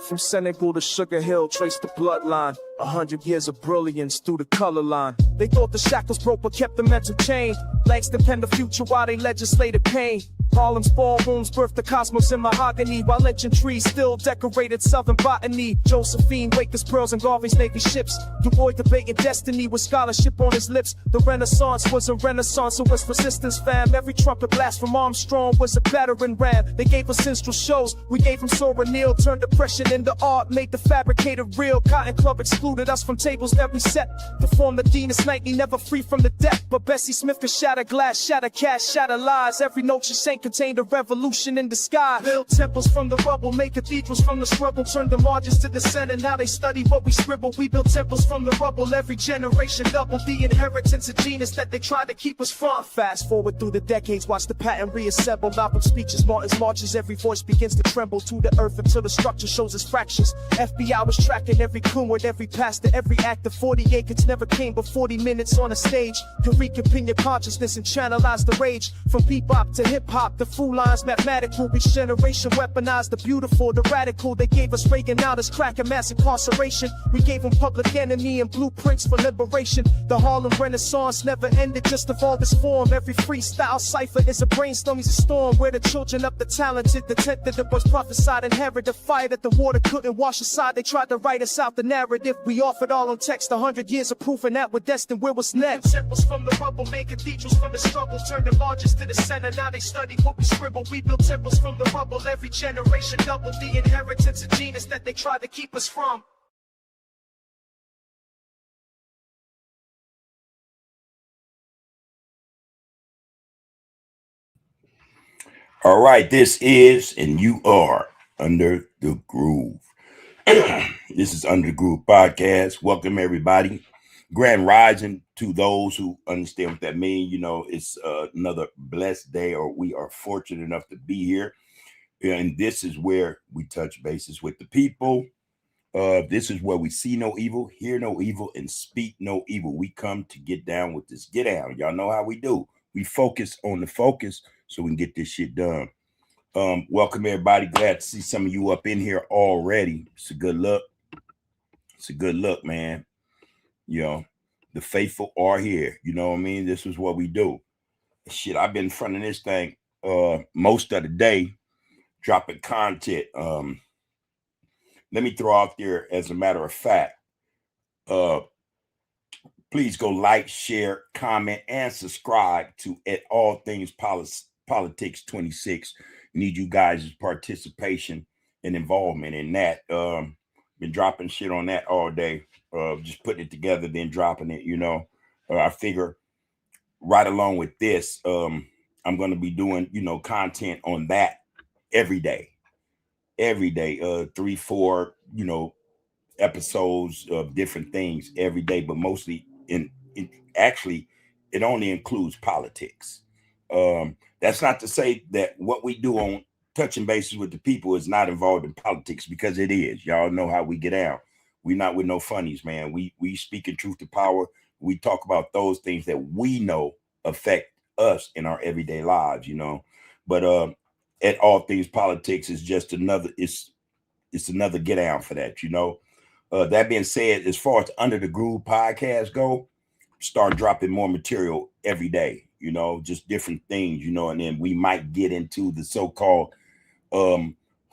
From Senegal to Sugar Hill, trace the bloodline. 100 years of brilliance through the color line. They thought the shackles broke but kept the mental chain. Langston penned the future while they legislated pain. Harlem's ballrooms birthed the cosmos in mahogany, while lynching trees still decorated southern botany. Josephine, Waker's pearls and Garvey's Navy ships. Du Bois debating destiny with scholarship on his lips. The Renaissance was a renaissance, it was resistance, fam. Every trumpet blast from Armstrong was a battering ram. They gave us minstrel shows, we gave them Sora Neal. Turned depression into art, made the fabricated real. Cotton Club excluded us from tables every set. To form the Venus Nightly, never free from the deck. But Bessie Smith could shatter glass, shatter cash, shatter lies. Every note she sang contained a revolution in the sky. Build temples from the rubble, make cathedrals from the struggle. Turn the margins to the center, now they study what we scribble. We build temples from the rubble, every generation double the inheritance of genius that they tried to keep us from. Fast forward through the decades, watch the pattern reassemble. Malcolm speeches, Martin's marches, every voice begins to tremble to the earth until the structure shows its fractures. FBI was tracking every coon with every pastor, every actor. 40 acres never came but 40 minutes on a stage. To reconvene your consciousness and channelize the rage. From bebop to hip-hop, the fool lines mathematical. Each generation weaponized the beautiful, the radical. They gave us Reagan, now there's crack and mass incarceration. We gave them Public Enemy and blueprints for liberation. The Harlem Renaissance never ended, just evolved its form. Every freestyle cipher is a brainstorm, is a storm. Where the children of the talented, the tent that was prophesied, inherit the fire that the water couldn't wash aside. They tried to write us out the narrative. We offered all on text, 100 years of proof, and that we're destined. Where was next? Temples from the rubble, made cathedrals from the struggle. Turned the largest to the center, now they study what we scribble. We built temples from the rubble, every generation double the inheritance of genius that they tried to keep us from. All right, this is, and you are Under the Groove. This is Under the Groove Podcast. Welcome, everybody. Grand rising to those who understand what that means. You know, it's another blessed day, or we are fortunate enough to be here. And this is where we touch bases with the people. This is where we see no evil, hear no evil, and speak no evil. We come to get down with this. Get down. Y'all know how we do. We focus on the focus so we can get this shit done. Welcome, everybody. Glad to see some of you up in here already. It's a good look. It's a good look, man. You know, the faithful are here. You know what I mean? This is what we do. Shit, I've been in front of this thing most of the day, dropping content. Let me throw out there, as a matter of fact, please go like, share, comment, and subscribe to At All Things Politics 26. Need you guys' participation and involvement in that. Been dropping shit on that all day. Just putting it together, then dropping it, you know. I figure right along with this, I'm going to be doing, you know, content on that every day. 3, 4, you know, episodes of different things every day, but mostly actually it only includes politics. That's not to say that what we do on touching bases with the people is not involved in politics, because it is. Y'all know how we get down. We not with no funnies, man. We speak in truth to power. We talk about those things that we know affect us in our everyday lives, you know. But At All Things Politics is just another, it's another get down for that, you know. That being said, as far as Under the Groove podcast go, start dropping more material every day, you know, just different things, you know, and then we might get into the so-called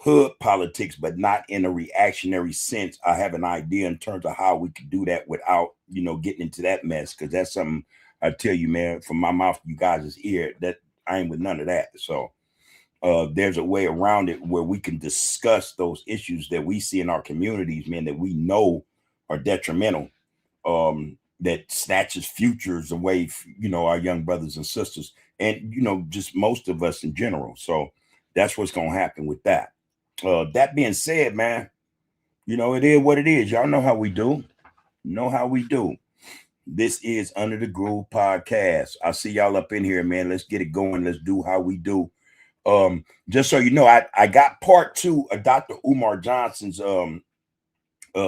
hood politics, but not in a reactionary sense. I have an idea in terms of how we could do that without, you know, getting into that mess, because that's something I tell you, man, from my mouth to you guys' ear, that I ain't with none of that. So there's a way around it where we can discuss those issues that we see in our communities, man, that we know are detrimental, that snatches futures away, you know, our young brothers and sisters, and, you know, just most of us in general. So that's what's going to happen with that. That being said, man, you know, it is what it is. Y'all know how we do. Know how we do. This is Under the Groove podcast. I see y'all up in here, man. Let's get it going. Let's do how we do. Just so you know, I got part 2 of Dr. Umar Johnson's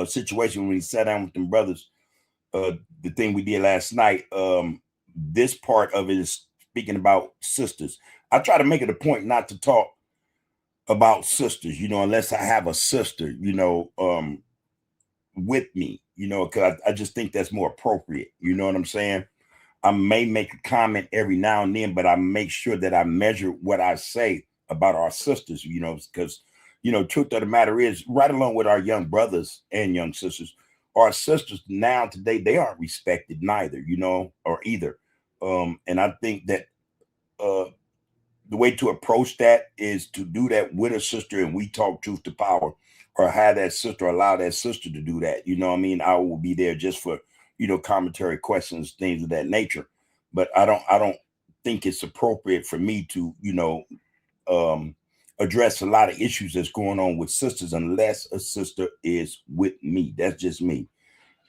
situation when he sat down with them brothers. The thing we did last night. This part of it is speaking about sisters. I try to make it a point not to talk about sisters, unless I have a sister, with me, because I just think that's more appropriate. You know what I'm saying? I may make a comment every now and then, but I make sure that I measure what I say about our sisters, because, truth of the matter is, right along with our young brothers and young sisters, our sisters now today, they aren't respected neither, or either. And I think that uh, the way to approach that is to do that with a sister, and we talk truth to power, or have that sister, allow that sister to do that. You know what I mean? I will be there just for, commentary, questions, things of that nature. But I don't think it's appropriate for me to, um, address a lot of issues that's going on with sisters unless a sister is with me. That's just me.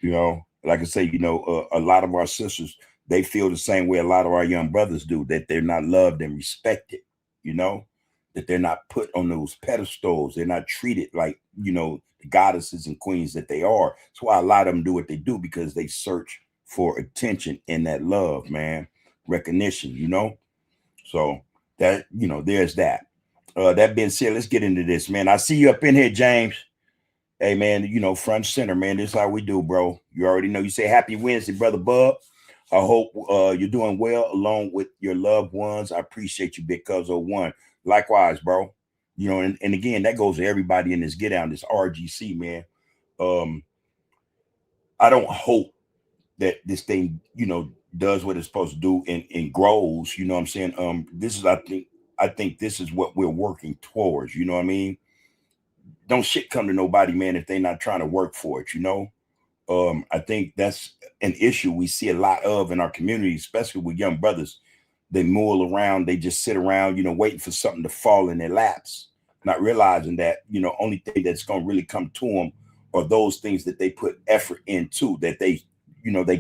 Like I say, a lot of our sisters, they feel the same way a lot of our young brothers do, that they're not loved and respected, you know, that they're not put on those pedestals. They're not treated like, the goddesses and queens that they are. That's why a lot of them do what they do, because they search for attention and that love, man, recognition, So that, there's that. That being said, let's get into this, man. I see you up in here, James. Hey, man, front center, man. This is how we do, bro. You already know. You say happy Wednesday, brother Bub. I hope you're doing well along with your loved ones. I appreciate you, Big Cuz01. Likewise, bro. And again, that goes to everybody in this get down, this RGC, man. I don't hope that this thing, does what it's supposed to do and grows. You know what I'm saying? This is, I think this is what we're working towards. You know what I mean? Don't shit come to nobody, man, if they're not trying to work for it. I think that's an issue we see a lot of in our community, especially with young brothers. They mull around, they just sit around, waiting for something to fall in their laps, not realizing that, only thing that's going to really come to them are those things that they put effort into, that they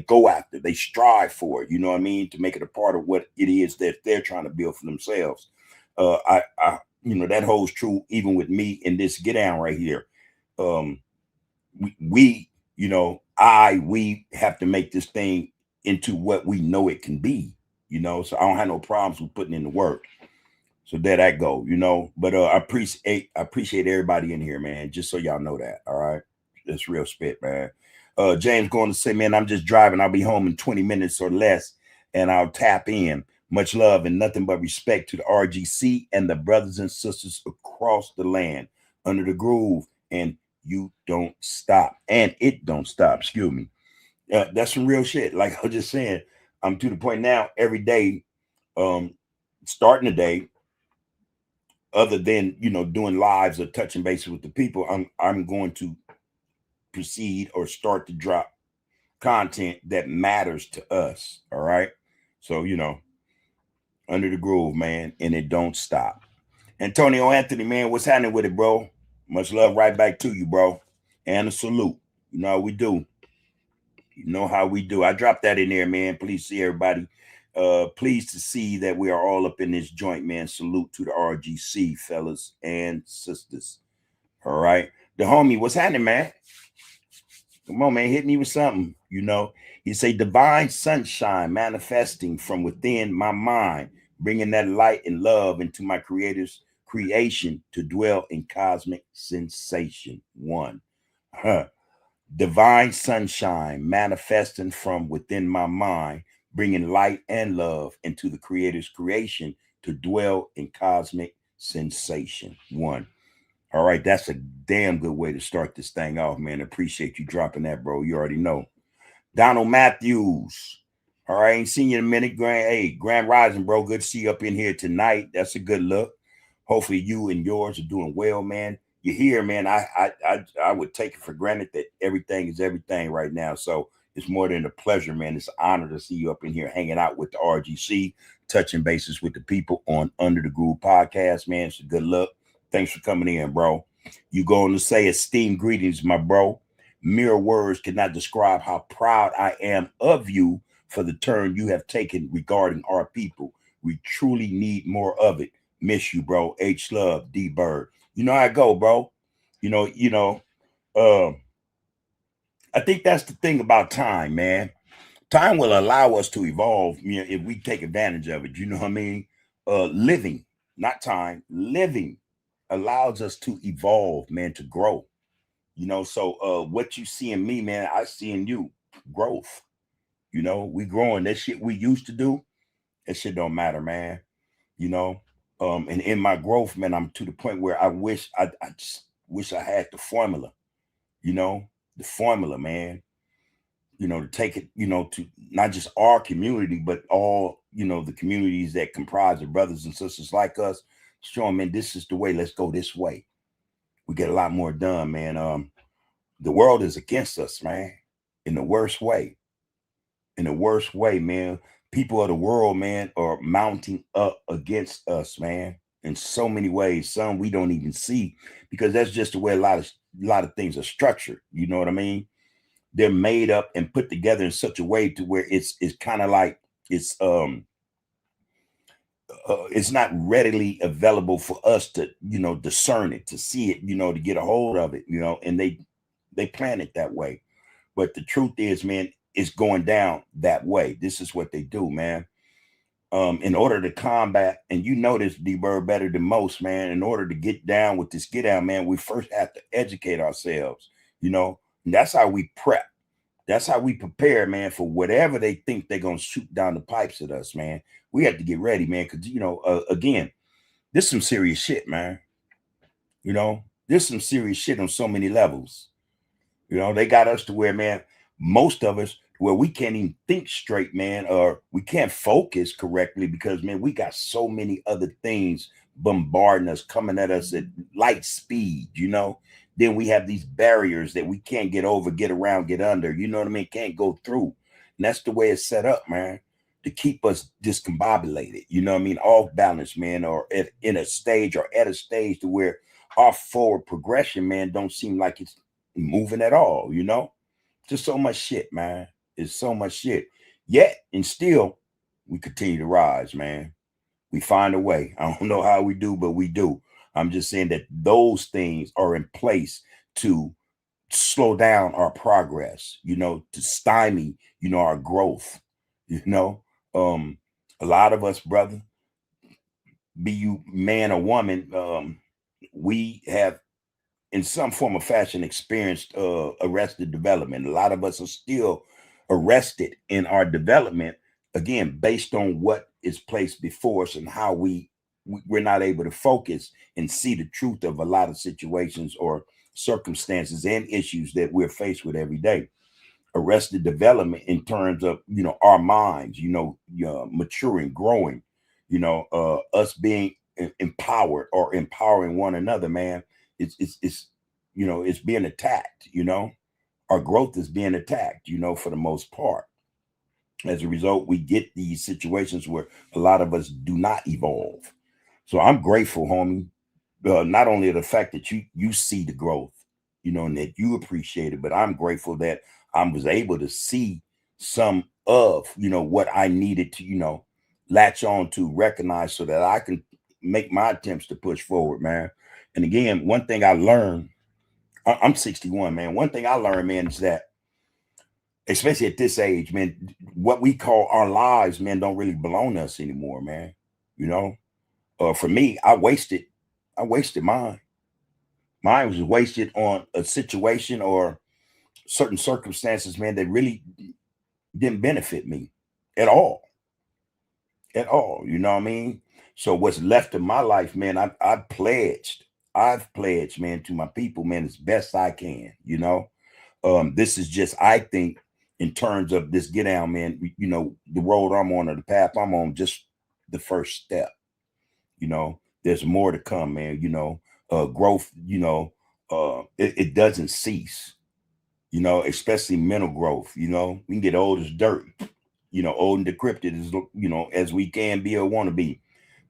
go after, they strive for, you know what I mean, to make it a part of what it is that they're trying to build for themselves. That holds true even with me in this get down right here. We have to make this thing into what we know it can be, so I don't have no problems with putting in the work. So there that go, but I appreciate everybody in here, man, just so y'all know that. All right. That's real spit, man. James going to say, man, I'm just driving. I'll be home in 20 minutes or less and I'll tap in. Much love and nothing but respect to the RGC and the brothers and sisters across the land under the groove. And you don't stop, and it don't stop. Excuse me. That's some real shit. Like I was just saying, I'm to the point now every day, starting the day, other than, doing lives or touching bases with the people, I'm going to proceed or start to drop content that matters to us. All right. So, under the groove, man, and it don't stop. Antonio Anthony, man, what's happening with it, bro? Much love right back to you, bro. And a salute. You know how we do. You know how we do. I dropped that in there, man. Please see everybody. Pleased to see that we are all up in this joint, man. Salute to the RGC, fellas and sisters. All right. The homie, what's happening, man? Come on, man. Hit me with something. You say divine sunshine manifesting from within my mind, bringing that light and love into my creator's creation to dwell in cosmic sensation. One. Divine sunshine manifesting from within my mind, bringing light and love into the creator's creation to dwell in cosmic sensation. One. All right, that's a damn good way to start this thing off, man. Appreciate you dropping that, bro. You already know. Donald Matthews. All right, ain't seen you in a minute. Grand Rising, bro. Good to see you up in here tonight. That's a good look. Hopefully you and yours are doing well, man. You're here, man. I would take it for granted that everything is everything right now. So it's more than a pleasure, man. It's an honor to see you up in here hanging out with the RGC, touching bases with the people on Under the Groove podcast, man. It's a good look. Thanks for coming in, bro. You going to say esteemed greetings, my bro. Mere words cannot describe how proud I am of you for the turn you have taken regarding our people. We truly need more of it. Miss you, bro. H Love, D Bird. You know how I go, bro. I think that's the thing about time, man. Time will allow us to evolve, if we take advantage of it. You know what I mean? Living, not time, living allows us to evolve, man, to grow. So what you see in me, man, I see in you growth. We growing. That shit we used to do, that shit don't matter, man. you know. And in my growth, man, I'm to the point where I just wish I had the formula, you know, the formula, man, to take it, to not just our community, but all, the communities that comprise of brothers and sisters like us. Show them, man, this is the way. Let's go this way. We get a lot more done, man. The world is against us, man, in the worst way. In the worst way, man. People of the world, man, are mounting up against us, man, in so many ways. Some we don't even see because that's just the way a lot of things are structured. You know what I mean? They're made up and put together in such a way to where it's kind of like it's not readily available for us to discern it, to see it, to get a hold of it, and they plan it that way. But the truth is, man, it's going down that way. This is what they do, man. In order to combat, and you know this, D-Bird, better than most, man, in order to get down with this get out, man, we first have to educate ourselves, and that's how we prep. That's how we prepare, man, for whatever they think they're going to shoot down the pipes at us, man. We have to get ready, man, because, again, this is some serious shit, man. This is some serious shit on so many levels. They got us to where, man, most of us, where we can't even think straight, man, or we can't focus correctly because, man, we got so many other things bombarding us, coming at us at light speed, Then we have these barriers that we can't get over, get around, get under, you know what I mean? Can't go through. And that's the way it's set up, man, to keep us discombobulated, you know what I mean? Off balance, man, or in a stage or at a stage to where our forward progression, man, don't seem like it's moving at all, Just so much shit, man. It's so much shit. Yet and still, we continue to rise, man. We find a way. I don't know how we do, but we do. I'm just saying that those things are in place to slow down our progress, to stymie, our growth, you know. A lot of us, brother, be you man or woman, we have in some form of fashion experienced arrested development. A lot of us are still arrested in our development, again, based on what is placed before us and how we're not able to focus and see the truth of a lot of situations or circumstances and issues that we're faced with every day. Arrested development in terms of our minds, maturing, growing, us being empowered or empowering one another, man. It's being attacked, our growth is being attacked, for the most part. As a result, we get these situations where a lot of us do not evolve. So I'm grateful, homie, not only the fact that you see the growth, and that you appreciate it, but I'm grateful that I was able to see some of, what I needed to, latch on to, recognize, so that I can make my attempts to push forward, man. And again, one thing I learned, I'm 61, man. One thing I learned, man, is that, especially at this age, man, what we call our lives, man, don't really belong to us anymore, man. For me, I wasted mine. Mine was wasted on a situation or certain circumstances, man, that really didn't benefit me at all. At all. You know what I mean? So what's left of my life, man, I've pledged, man, to my people, man, as best I can, This is just, I think, in terms of this get down, man, the road I'm on or the path I'm on, just the first step. There's more to come, man. Growth, it doesn't cease, especially mental growth. We can get old as dirt, old and decrepit as, as we can be or want to be.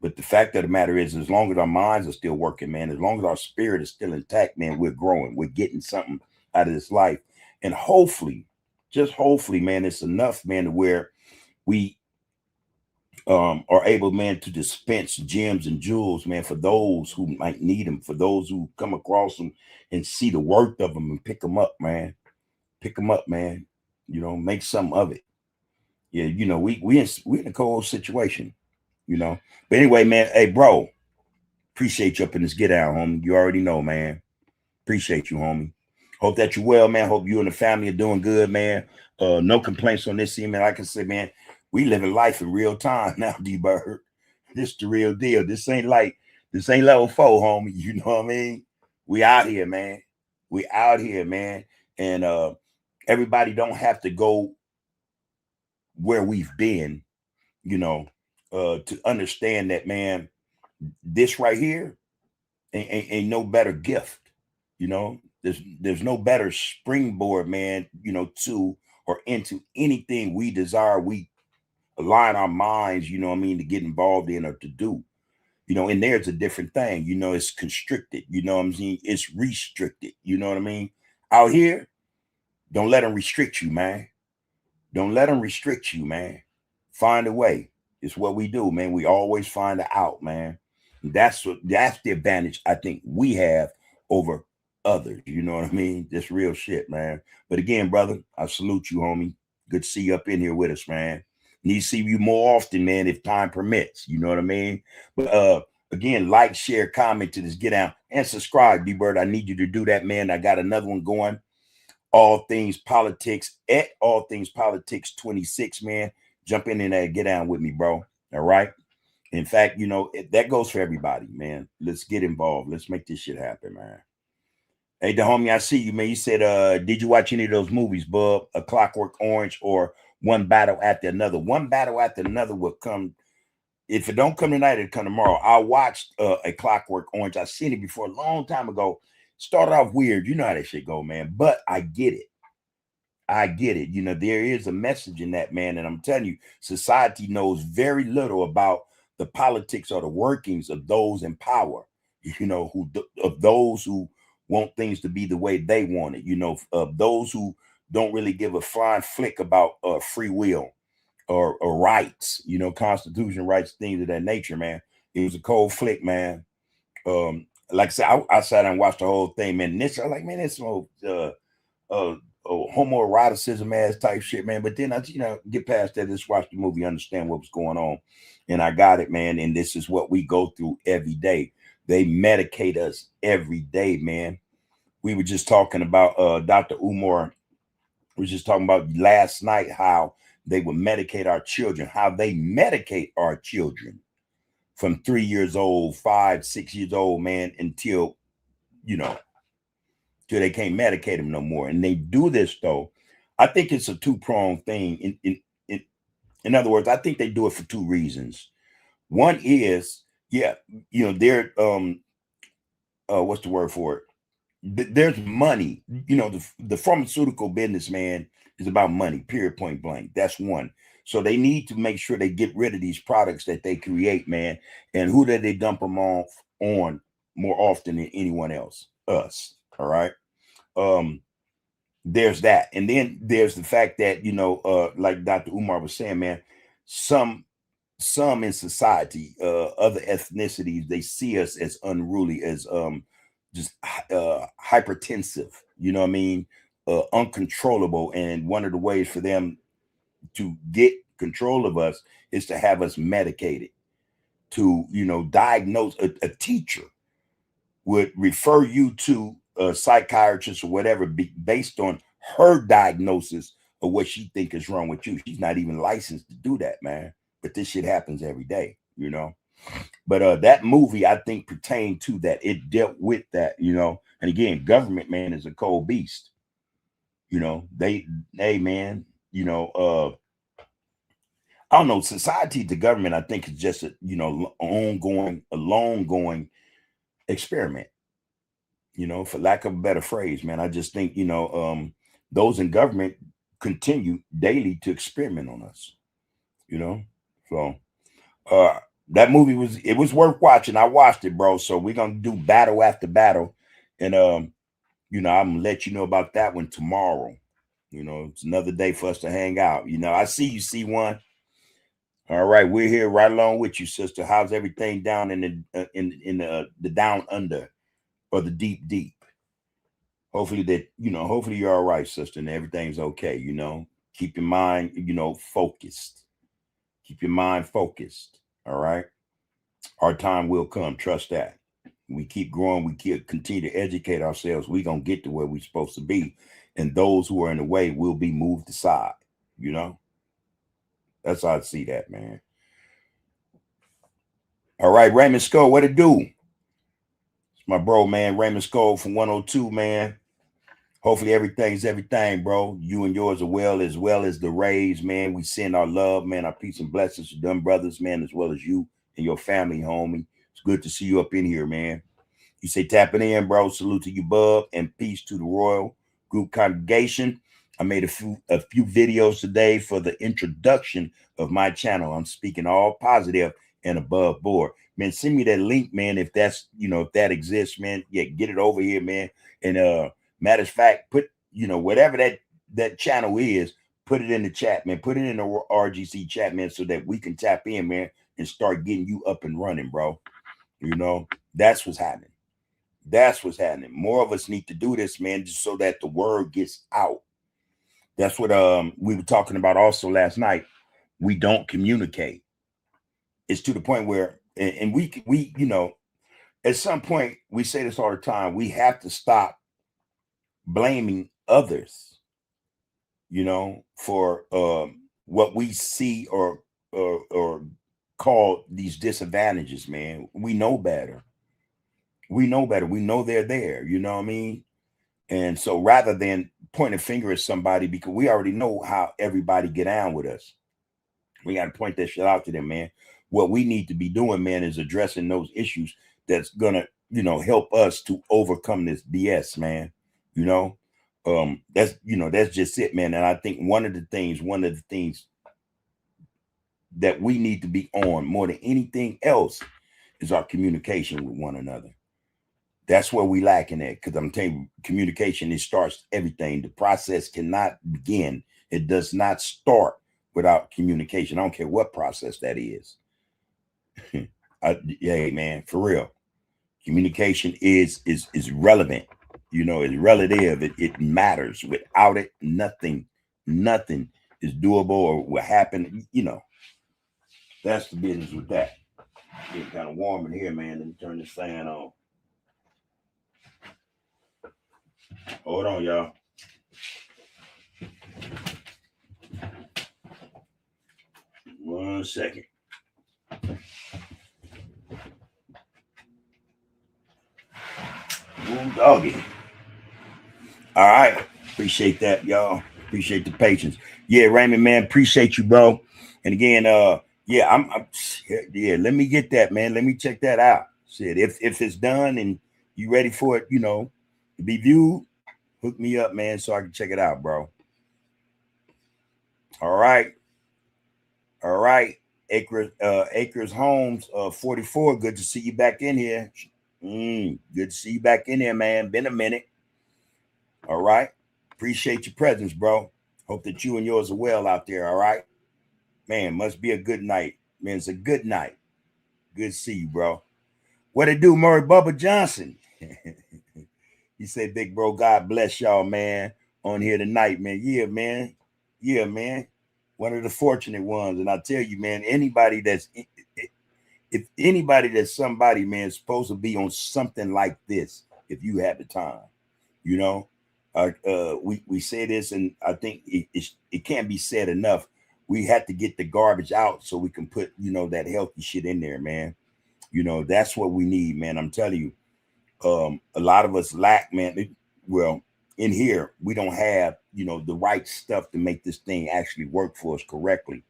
But the fact of the matter is, as long as our minds are still working, man, as long as our spirit is still intact, man, we're growing. We're getting something out of this life. And hopefully, just hopefully, man, it's enough, man, to where we are able, man, to dispense gems and jewels, man, for those who might need them, for those who come across them and see the worth of them and pick them up, man. Pick them up, man. Make something of it. Yeah, we in a cold situation, But anyway, man, hey, bro, Appreciate you up in this get down, homie. You already know, man. Appreciate you, homie. Hope that you're well, man. Hope you and the family are doing good, man. No complaints on this scene, man. Like I said, man, we living life in real time now, D-Bird. This the real deal. This ain't level 4, homie. You know what I mean? We out here, man. We out here, man. And everybody don't have to go where we've been, you know, to understand that, man, this right here ain't no better gift, you know. There's no better springboard, man, you know, to or into anything we desire, we align our minds, you know what I mean, to get involved in or to do. You know, and there's a different thing, you know, it's constricted, you know what I'm saying? It's restricted, you know what I mean? Out here, don't let them restrict you, man. Don't let them restrict you, man. Find a way. It's what we do, man. We always find it out, man. That's the advantage I think we have over others. You know what I mean? This real shit, man. But again, brother, I salute you, homie. Good to see you up in here with us, man. Need to see you more often, man, if time permits. You know what I mean? But again, like, share, comment to this get out, and subscribe, D-Bird. I need you to do that, man. I got another one going. All Things Politics at All Things Politics 26, man. Jump in there and get down with me, bro. All right. In fact, you know, that goes for everybody, man. Let's get involved. Let's make this shit happen, man. Hey, the homie, I see you, man. You said, did you watch any of those movies, bub? A Clockwork Orange or One Battle After Another? One Battle After Another will come. If it don't come tonight, it'll come tomorrow. I watched A Clockwork Orange. I seen it before a long time ago. Started off weird. You know how that shit go, man. But I get it. I get it. You know, there is a message in that, man. And I'm telling you, society knows very little about the politics or the workings of those in power, you know, of those who want things to be the way they want it, you know, of those who don't really give a flying flick about free will or rights, you know, constitution rights, things of that nature, man. It was a cold flick, man. Like I said, I sat and watched the whole thing, man. And this, I'm like, man, it's so homoeroticism ass type shit, man. But then I, you know, get past that, just watch the movie, understand what was going on. And I got it, man. And this is what we go through every day. They medicate us every day, man. We were just talking about Dr. Umar was just talking about last night how they would medicate our children, how they medicate our children from 3 years old, 5, 6 years old, man, until, you know, till they can't medicate them no more. And they do this, though. I think it's a two-pronged thing. In other words, I think they do it for two reasons. One is, yeah, you know, they're what's the word for it? There's money. You know, the pharmaceutical business, man, is about money, period, point blank. That's one. So they need to make sure they get rid of these products that they create, man. And who do they dump them on more often than anyone else? Us. All right. There's that. And then there's the fact that, you know, like Dr. Umar was saying, man, some in society, other ethnicities, they see us as unruly, as just hypertensive, you know what I mean, uncontrollable. And one of the ways for them to get control of us is to have us medicated, to, you know, diagnose. A teacher would refer you to a psychiatrist or whatever based on her diagnosis of what she think is wrong with you. She's not even licensed to do that, man. But this shit happens every day, you know. But that movie, I think, pertained to that. It dealt with that, you know. And again, government, man, is a cold beast. You know, they man, you know, I don't know, society to government, I think, is just a, you know, long going experiment. You know, for lack of a better phrase, man. I just think, you know, those in government continue daily to experiment on us, you know. So that movie was worth watching. I watched it, bro. So we're gonna do battle after battle. And you know, I'm gonna let you know about that one tomorrow. You know, it's another day for us to hang out. You know, I see you, C1. All right, we're here right along with you, sister. How's everything down in the down under or the deep? Hopefully that, you know, hopefully you're all right, sister, and everything's okay. You know, keep your mind, you know, focused. Keep your mind focused. All right. Our time will come. Trust that. We keep growing. We continue to educate ourselves. We're going to get to where we're supposed to be. And those who are in the way will be moved aside. You know, that's how I see that, man. All right, Raymond Skull, what it do? It's my bro, man. Raymond Skull from 102, man. Hopefully everything's everything, bro. You and yours are well as the Rays, man. We send our love, man, our peace and blessings to them brothers, man, as well as you and your family, homie. It's good to see you up in here, man. You say tapping in, bro. Salute to you, bub, and peace to the Royal Group congregation. I made a few videos today for the introduction of my channel. I'm speaking all positive and above board. Man, send me that link, man, if that's, if that exists, man. Yeah, get it over here, man. And matter of fact, put, whatever that channel is, put it in the chat, man. Put it in the RGC chat, man, so that we can tap in, man, and start getting you up and running, bro. That's what's happening. That's what's happening. More of us need to do this, man, just so that the word gets out. That's what we were talking about also last night. We don't communicate. It's to the point where, and we at some point, we say this all the time, we have to stop blaming others, for what we see or call these disadvantages, man. We know better. We know better. We know they're there. You know what I mean? And so rather than point a finger at somebody, because we already know how everybody get down with us, we got to point that shit out to them, man. What we need to be doing, man, is addressing those issues that's gonna, help us to overcome this BS, man. That's just it, man. And I think one of the things that we need to be on more than anything else is our communication with one another. That's where we lacking at, because I'm telling you, communication, it starts everything. The process cannot begin. It does not start without communication. I don't care what process that is. Hey, man, for real. Communication is relevant. It's relative. It matters. Without it, nothing is doable or will happen. That's the business with that. It's getting kind of warm in here, man. Let me turn this fan on. Hold on, y'all. One second. Ooh, doggy. All right. Appreciate that, y'all. Appreciate the patience. Yeah, Raymond, man. Appreciate you, bro. And again, let me get that, man. Let me check that out. Shit, if it's done and you ready for it, to be viewed, hook me up, man, so I can check it out, bro. All right. Acres Homes, 44. Good to see you back in here. Good to see you back in here, man. Been a minute. All right. Appreciate your presence, bro. Hope that you and yours are well out there. All right. Man, must be a good night. Man, it's a good night. Good to see you, bro. What it do, Murray Bubba Johnson? He said, big bro, God bless y'all, man, on here tonight, man. Yeah, man. Yeah, man. One of the fortunate ones. And I tell you, man, if anybody that's somebody, man, is supposed to be on something like this, if you have the time, we say this, and I think it can't be said enough. We have to get the garbage out so we can put, that healthy shit in there, man. That's what we need, man. I'm telling you, a lot of us lack, man. Well, in here, we don't have, the right stuff to make this thing actually work for us correctly.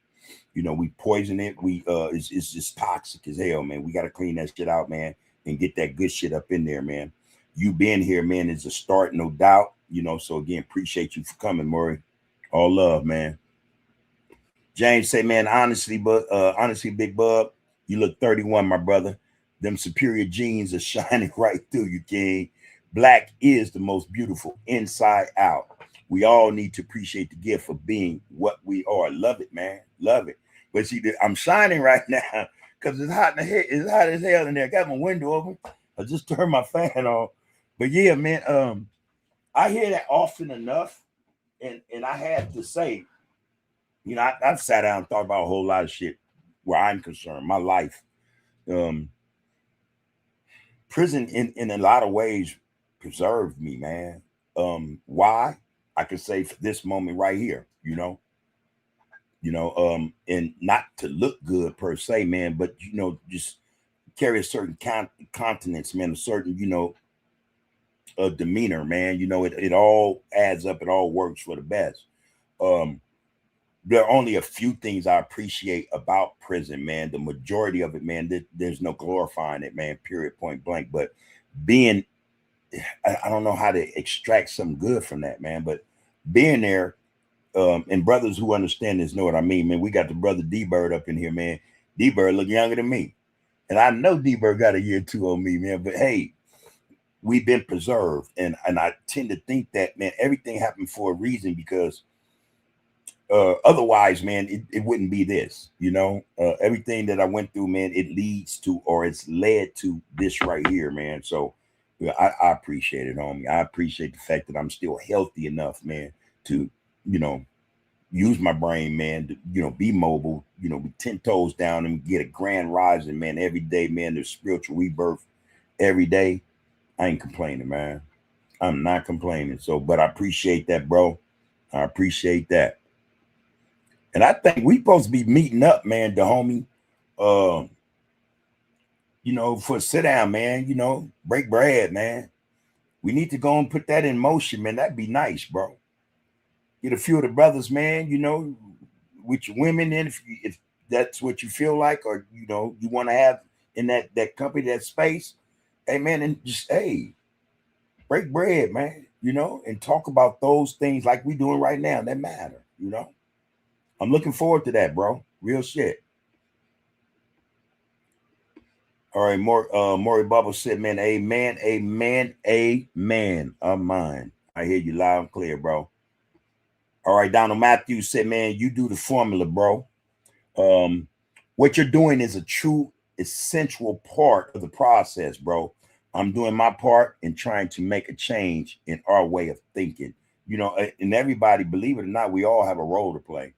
We poison it. It's just toxic as hell, man. We got to clean that shit out, man, and get that good shit up in there, man. You being here, man, is a start, no doubt. So again, appreciate you for coming, Murray. All love, man. James say, man, honestly, Big Bub, you look 31, my brother. Them superior genes are shining right through you, King. Black is the most beautiful inside out. We all need to appreciate the gift of being what we are. Love it, man. Love it. But see, I'm shining right now because it's hot in the head. It's hot as hell in there. I got my window open. I just turned my fan on. But yeah, man, I hear that often enough. And I have to say, I've sat down and thought about a whole lot of shit where I'm concerned, my life. prison in a lot of ways preserved me, man. Why? I could say for this moment right here, and not to look good per se, man, but just carry a certain continence, man, a certain, demeanor, man. It all adds up, it all works for the best. There are only a few things I appreciate about prison, man. The majority of it, man, there's no glorifying it, man, period, point blank. But being, I don't know how to extract some good from that, man, but being there, and brothers who understand this know what I mean, man. We got the brother D-Bird up in here, man. D-Bird look younger than me. And I know D-Bird got a year or two on me, man. But hey, we've been preserved. And I tend to think that, man, everything happened for a reason, because otherwise, man, it wouldn't be this, everything that I went through, man, it leads to, or it's led to this right here, man. So I appreciate it, homie. I appreciate the fact that I'm still healthy enough, man, to, use my brain, man, to, be mobile, be 10 toes down and get a grand rising, man, every day, man. There's spiritual rebirth every day. I ain't complaining, man. I'm not complaining. So, but I appreciate that, bro. I appreciate that. And I think we supposed to be meeting up, man, the homie, for a sit down, man, break bread, man. We need to go and put that in motion, man. That'd be nice, bro. Get a few of the brothers, man, with your women in, if that's what you feel like, or, you want to have in that company, that space. Hey, man, and just, hey, break bread, man, and talk about those things like we doing right now that matter, I'm looking forward to that, bro. Real shit. All right, Maury Bubble said, man, amen, amen, amen. I'm mine. I hear you loud and clear, bro. All right, Donald Matthews said, man, you do the formula, bro. What you're doing is a true essential part of the process, bro. I'm doing my part in trying to make a change in our way of thinking. And everybody, believe it or not, we all have a role to play.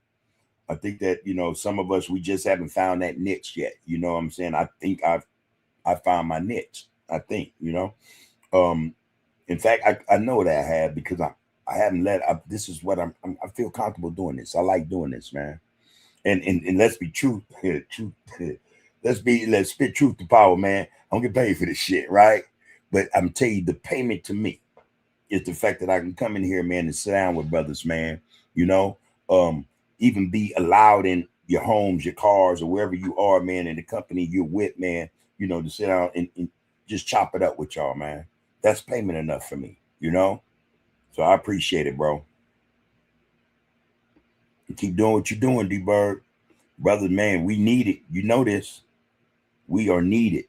I think that, some of us, we just haven't found that niche yet. You know what I'm saying? I think I found my niche. I think, in fact, I know that I have, because I haven't this is what I feel comfortable doing this. I like doing this, man. And let's be truth. Let's spit truth to power, man. I don't get paid for this shit, right? But I'm telling you, the payment to me is the fact that I can come in here, man, and sit down with brothers, man. Even be allowed in your homes, your cars, or wherever you are, man, in the company you're with, man, to sit down and just chop it up with y'all, man. That's payment enough for me, So I appreciate it, bro. You keep doing what you're doing, D-Bird. Brother, man, we need it. You know this. We are needed.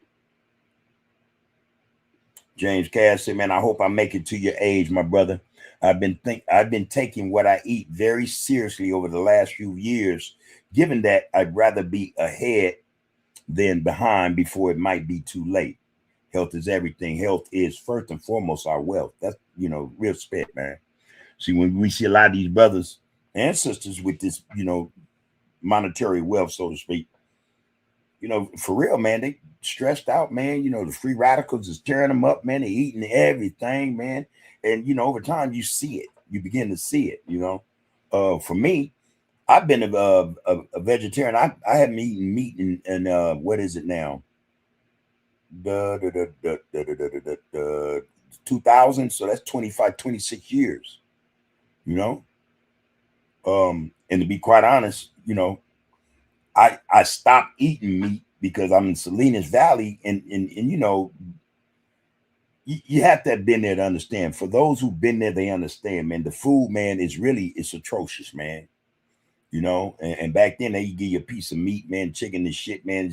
James Cass said, man, I hope I make it to your age, my brother. I've been taking what I eat very seriously over the last few years, given that I'd rather be ahead than behind before it might be too late. Health is everything. Health is first and foremost our wealth. That's, real spit, man. See, when we see a lot of these brothers and sisters with this, monetary wealth, so to speak, for real, man, they stressed out, man. The free radicals is tearing them up, man. They eating everything, man. And, over time, you see it. You begin to see it, For me, I've been a vegetarian. I haven't eaten meat in what is it now? The 2000. So that's 25, 26 years, and to be quite honest, I stopped eating meat because I'm in Salinas Valley, and you have to have been there to understand. For those who've been there, they understand, man. The food, man, it's atrocious, man. And back then they give you a piece of meat, man, chicken and shit, man,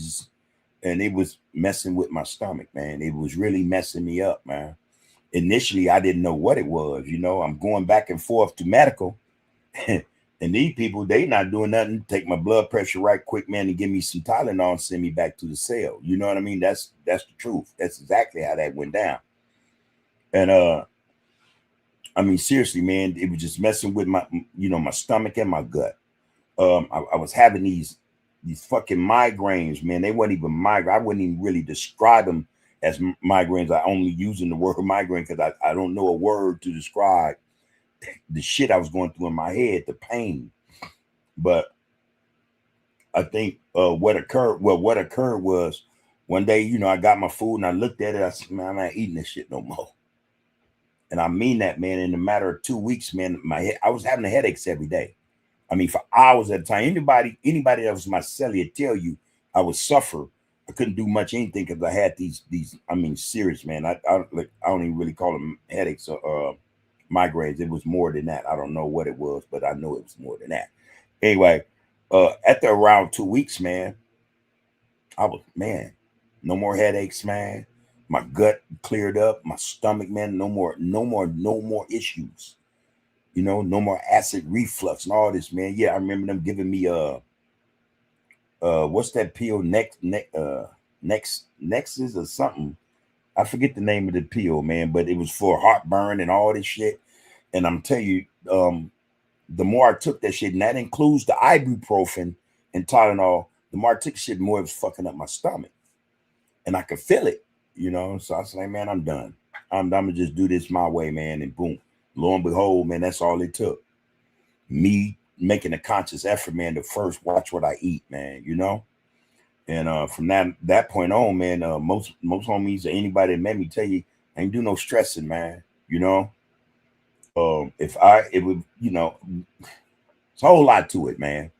and it was messing with my stomach, man. It was really messing me up, man. Initially, I didn't know what it was. I'm going back and forth to medical. And these people, they not doing nothing. Take my blood pressure right quick, man, and give me some Tylenol and send me back to the cell. You know what I mean? That's the truth. That's exactly how that went down. And I mean, seriously, man, it was just messing with my, my stomach and my gut. I was having these fucking migraines, man. They weren't even migraine. I wouldn't even really describe them as migraines. I only using the word migraine because I don't know a word to describe the shit I was going through in my head, the pain. But I think what occurred was one day, you know, I got my food and I looked at it. I said, man, I'm not eating this shit no more. And I mean that, man. In a matter of 2 weeks, man, I was having headaches every day. I mean, for hours at a time. Anybody that was my cellie tell you I would suffer. I couldn't do much anything because I had these. I mean, serious, man. I don't even really call them headaches or migraines. It was more than that. I don't know what it was, but I know it was more than that. Anyway, after around 2 weeks, man, I was, man, no more headaches, man. My gut cleared up, my stomach, man, no more issues. You know, no more acid reflux and all this, man. Yeah, I remember them giving me what's that pill, Nexus or something. I forget the name of the pill, man, but it was for heartburn and all this shit. And I'm telling you, the more I took that shit, and that includes the ibuprofen and Tylenol, the more I took shit, the more it was fucking up my stomach. And I could feel it, you know. So I was like, man, I'm done. I'm gonna just do this my way, man. And boom, lo and behold, man, that's all it took. Me making a conscious effort, man, to first watch what I eat, man, you know. And from that point on, man, most homies or anybody that met me tell you, I ain't do no stressing, man. You know, it would, you know, it's a whole lot to it, man.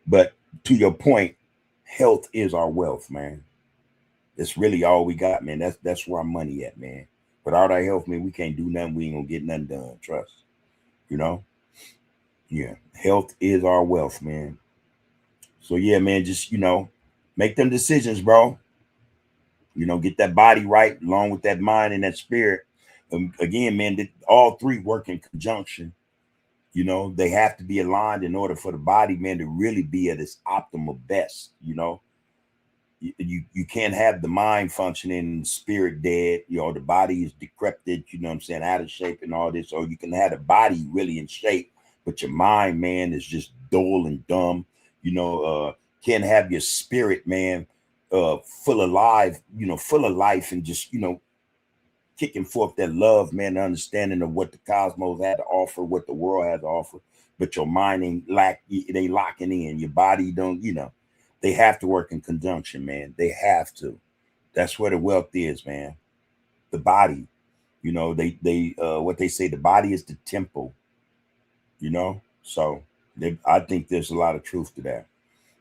But to your point, health is our wealth, man. That's really all we got, man. That's where our money at, man. Without our health, man, we can't do nothing. We ain't gonna get nothing done. Trust, you know. Yeah, health is our wealth, man. So yeah, man, just, you know, make them decisions, bro. You know, get that body right along with that mind and that spirit. Again, man, all three work in conjunction. You know, they have to be aligned in order for the body, man, to really be at its optimal best. You know, you can't have the mind functioning, spirit dead. You know, the body is decrepit. You know what I'm saying, out of shape and all this. Or you can have the body really in shape, but your mind, man, is just dull and dumb. You know, can't have your spirit, man, full of life. You know, full of life and just, you know, kicking forth that love, man, the understanding of what the cosmos had to offer, what the world has to offer. But your mind ain't they locking in. Your body don't, you know, they have to work in conjunction, man. They have to. That's where the wealth is, man. The body, you know, they what they say, the body is the temple, you know. So I think there's a lot of truth to that.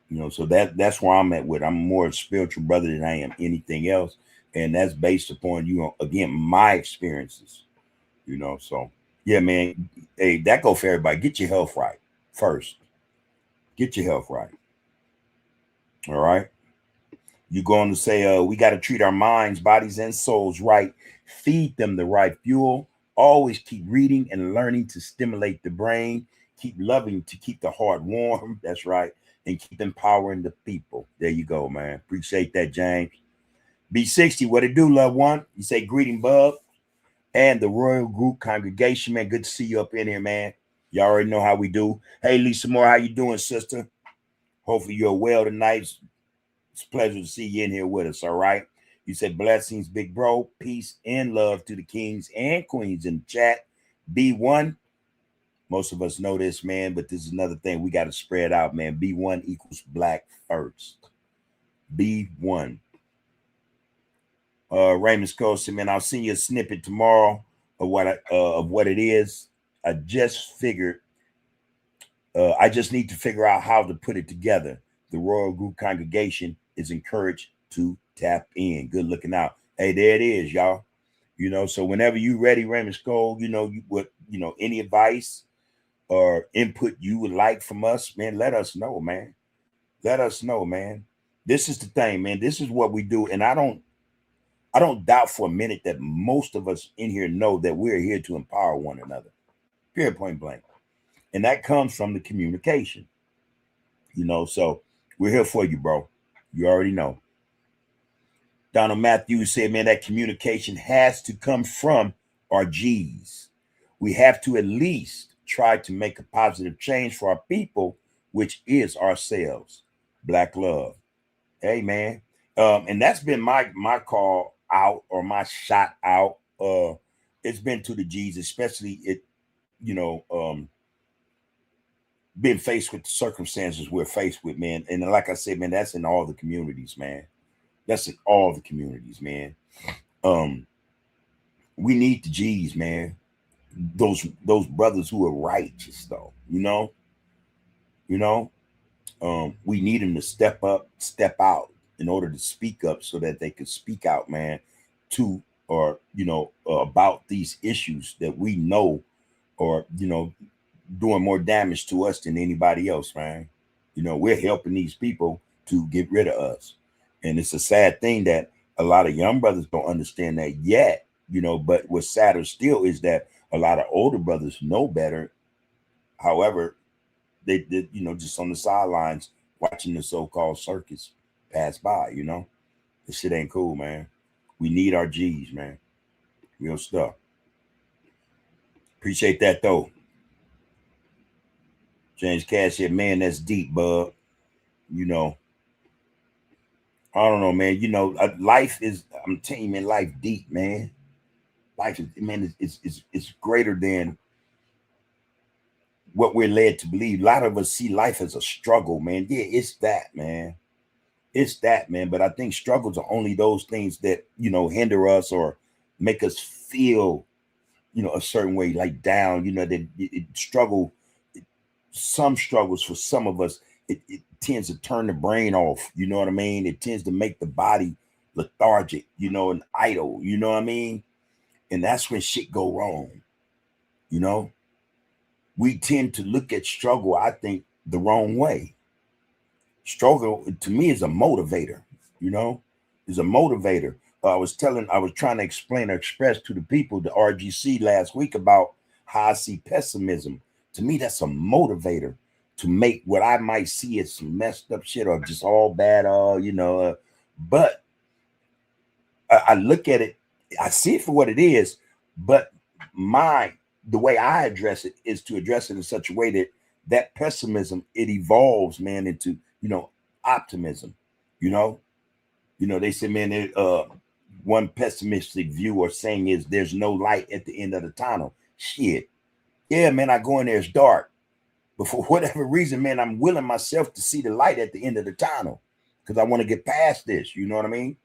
You know, so that's where I'm at with. I'm more a spiritual brother than I am anything else. And that's based upon, you know, again, my experiences, you know. So yeah, man. Hey, that go for everybody. Get your health right first. Get your health right. All right. You're going to say, we got to treat our minds, bodies, and souls right. Feed them the right fuel. Always keep reading and learning to stimulate the brain. Keep loving to keep the heart warm. That's right. And keep empowering the people. There you go, man. Appreciate that, James. B60, what it do, loved one? You say greeting, bub. And the Royal Group congregation, man. Good to see you up in here, man. You already know how we do. Hey, Lisa Moore, how you doing, sister? Hopefully you're well tonight. It's a pleasure to see you in here with us, all right? You said blessings, big bro. Peace and love to the kings and queens in the chat. B1. Most of us know this, man, but this is another thing we got to spread out, man. B1 equals black first. B1. Raymond Scotia, man, I'll send you a snippet tomorrow of what it is. I just need to figure out how to put it together. The Royal Group congregation is encouraged to tap in. Good looking out. Hey, there it is, y'all. You know, so whenever you ready, Raymond Skull, you know, any advice or input you would like from us, man, let us know, man. Let us know, man. This is the thing, man. This is what we do. And I don't doubt for a minute that most of us in here know that we're here to empower one another. Period, point blank. And that comes from the communication. You know, so we're here for you, bro. You already know. Donald Matthews said, man, that communication has to come from our G's. We have to at least try to make a positive change for our people, which is ourselves. Black love. Hey, man. And that's been my call out or my shot out, it's been to the G's, especially being faced with the circumstances we're faced with, man. And like I said, man, that's in all the communities, man. That's in all the communities, man. We need the G's, man. Those brothers who are righteous, though, we need them to step up, step out in order to speak up so that they could speak out, man, to or about these issues that we know or doing more damage to us than anybody else, man. We're helping these people to get rid of us. And it's a sad thing that a lot of young brothers don't understand that yet, but what's sadder still is that a lot of older brothers know better. However, they did, just on the sidelines watching the so-called circus pass by, This shit ain't cool, man. We need our G's, man. Real stuff. Appreciate that, though. James Cash here, man, that's deep, bub. I don't know, man. Life is, I'm telling you, man, life deep, man. Life is, man, it's greater than what we're led to believe. A lot of us see life as a struggle, man. Yeah, it's that, man. It's that, man. But I think struggles are only those things that, hinder us or make us feel, a certain way, like down, some struggles for some of us, it tends to turn the brain off. You know what I mean? It tends to make the body lethargic, and idle, you know what I mean? And that's when shit go wrong. We tend to look at struggle, I think, the wrong way. Struggle to me is a motivator, is a motivator. I was trying to explain or express to the people, the RGC last week, about how I see pessimism. To me, that's a motivator to make what I might see as some messed up shit or just all bad, but I look at it, I see it for what it is, but the way I address it is to address it in such a way that pessimism, it evolves, man, into, optimism, they say, man, one pessimistic view or saying is there's no light at the end of the tunnel. Shit. Yeah, man, I go in there, it's dark. But for whatever reason, man, I'm willing myself to see the light at the end of the tunnel because I want to get past this. You know what I mean?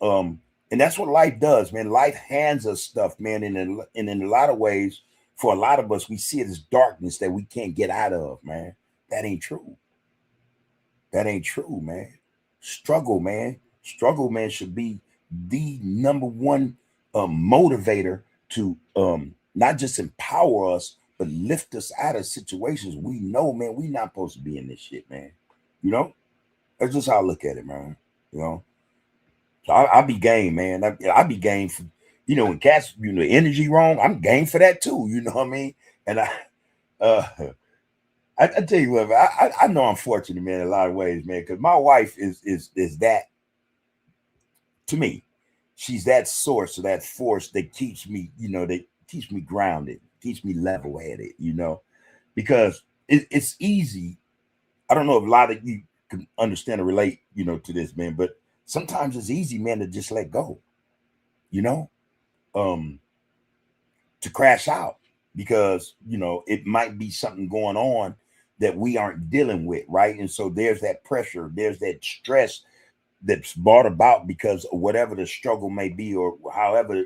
And that's what life does, man. Life hands us stuff, man. And in a lot of ways, for a lot of us, we see it as darkness that we can't get out of, man. That ain't true. That ain't true, man. Struggle, man. Struggle, man, should be the number one motivator to not just empower us, but lift us out of situations we know, man, we not supposed to be in this shit, man. That's just how I look at it, man. So I be game, man. I be game for, when cats, energy wrong, I'm game for that too. You know what I mean? And I tell you what, I know I'm fortunate, man, in a lot of ways, man, because my wife is that to me. She's that source or that force that keeps me, that keeps me grounded, keeps me level-headed, because it's easy. I don't know if a lot of you can understand or relate, to this, man, but sometimes it's easy, man, to just let go, to crash out because, it might be something going on that we aren't dealing with, right? And so there's that pressure, there's that stress that's brought about because of whatever the struggle may be or however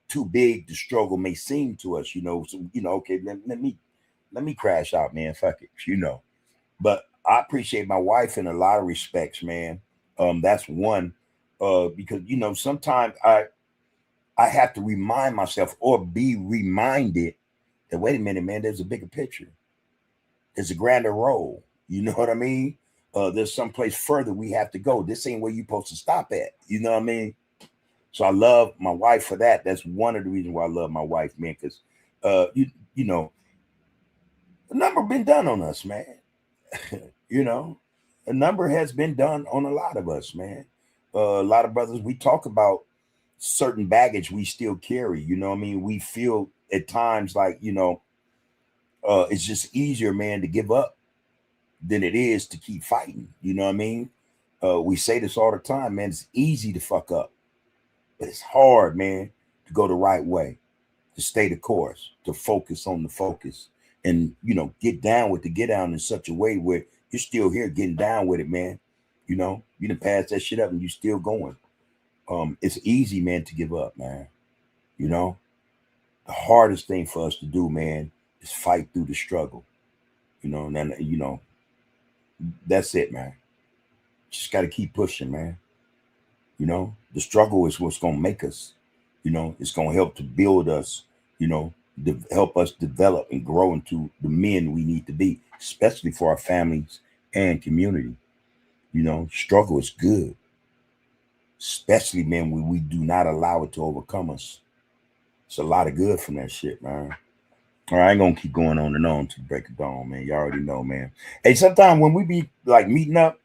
too big the struggle may seem to us, so, okay, let me crash out, man, fuck it, but I appreciate my wife in a lot of respects, man. That's one, because, sometimes I have to remind myself or be reminded that, wait a minute, man, there's a bigger picture. There's a grander role. You know what I mean? There's someplace further we have to go. This ain't where you're supposed to stop at. You know what I mean? So I love my wife for that. That's one of the reasons why I love my wife, man, because, the number been done on us, man. A number has been done on a lot of us, man. A lot of brothers, we talk about certain baggage we still carry. You know what I mean? We feel at times like, it's just easier, man, to give up than it is to keep fighting. You know what I mean? We say this all the time, man. It's easy to fuck up. but it's hard, man, to go the right way, to stay the course, to focus on the focus, and get down with the get down in such a way where you're still here getting down with it, man. You done pass that shit up and you still going. It's easy, man, to give up, man. You know, the hardest thing for us to do, man, is fight through the struggle. And then that's it, man. Just got to keep pushing, man. The struggle is what's gonna make us. It's gonna help to build us. Help us develop and grow into the men we need to be, especially for our families and community. Struggle is good, especially, man, when we do not allow it to overcome us. It's a lot of good from that shit, man. All right, I ain't gonna keep going on and on to break it down, man. You already know, man. Hey, sometimes when we be like meeting up,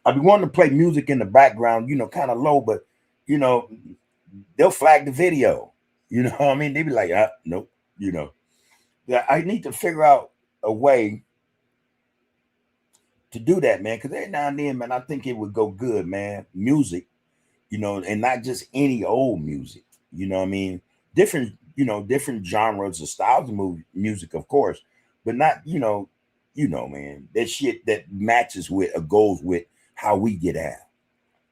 I be wanting to play music in the background, kind of low, but you know, they'll flag the video. You know what I mean? They be like, nope, Yeah, I need to figure out a way to do that, man. Because every now and then, man, I think it would go good, man. Music, and not just any old music. You know what I mean? Different genres or styles of music, of course, but not, man, that shit that matches with or goes with how we get out.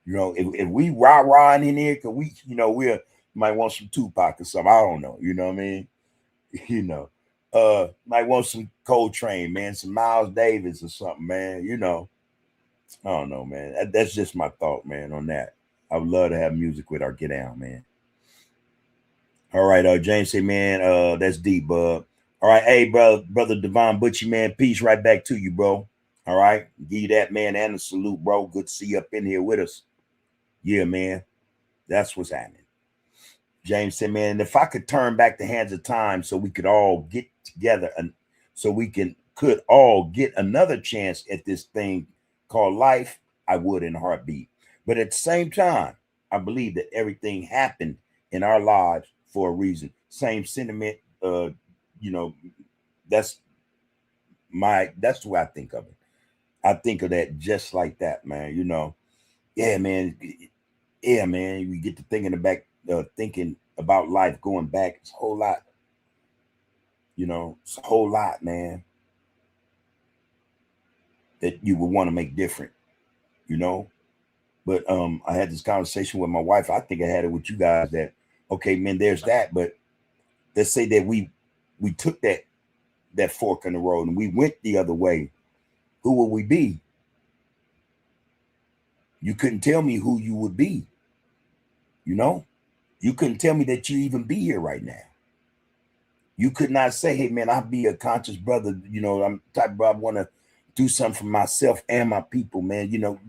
If we rah in here, cause we might want some Tupac or something. I don't know. You know what I mean? Might want some Coltrane, man, some Miles Davis or something, man. I don't know, man. That's just my thought, man, on that. I would love to have music with our get down, man. All right, James say, man, that's deep, bud. All right, hey, brother Devon Butchie, man, peace right back to you, bro. All right, give you that, man, and a salute, bro. Good to see you up in here with us. Yeah, man, that's what's happening. James said, man, if I could turn back the hands of time so we could all get together and so we could all get another chance at this thing called life, I would in a heartbeat. But at the same time, I believe that everything happened in our lives for a reason. Same sentiment. That's the way I think of it. I think of that just like that, man. Yeah, man. Yeah, man. We get to thinking about life going back. It's a whole lot. It's a whole lot, man, that you would want to make different. But I had this conversation with my wife. I think I had it with you guys that, okay, man, there's that. But let's say that we took that fork in the road and we went the other way. Who would we be? You couldn't tell me who you would be. You couldn't tell me that you even be here right now. You could not say, hey, man, I'll be a conscious brother. I'm the type of brother I want to do something for myself and my people, man. You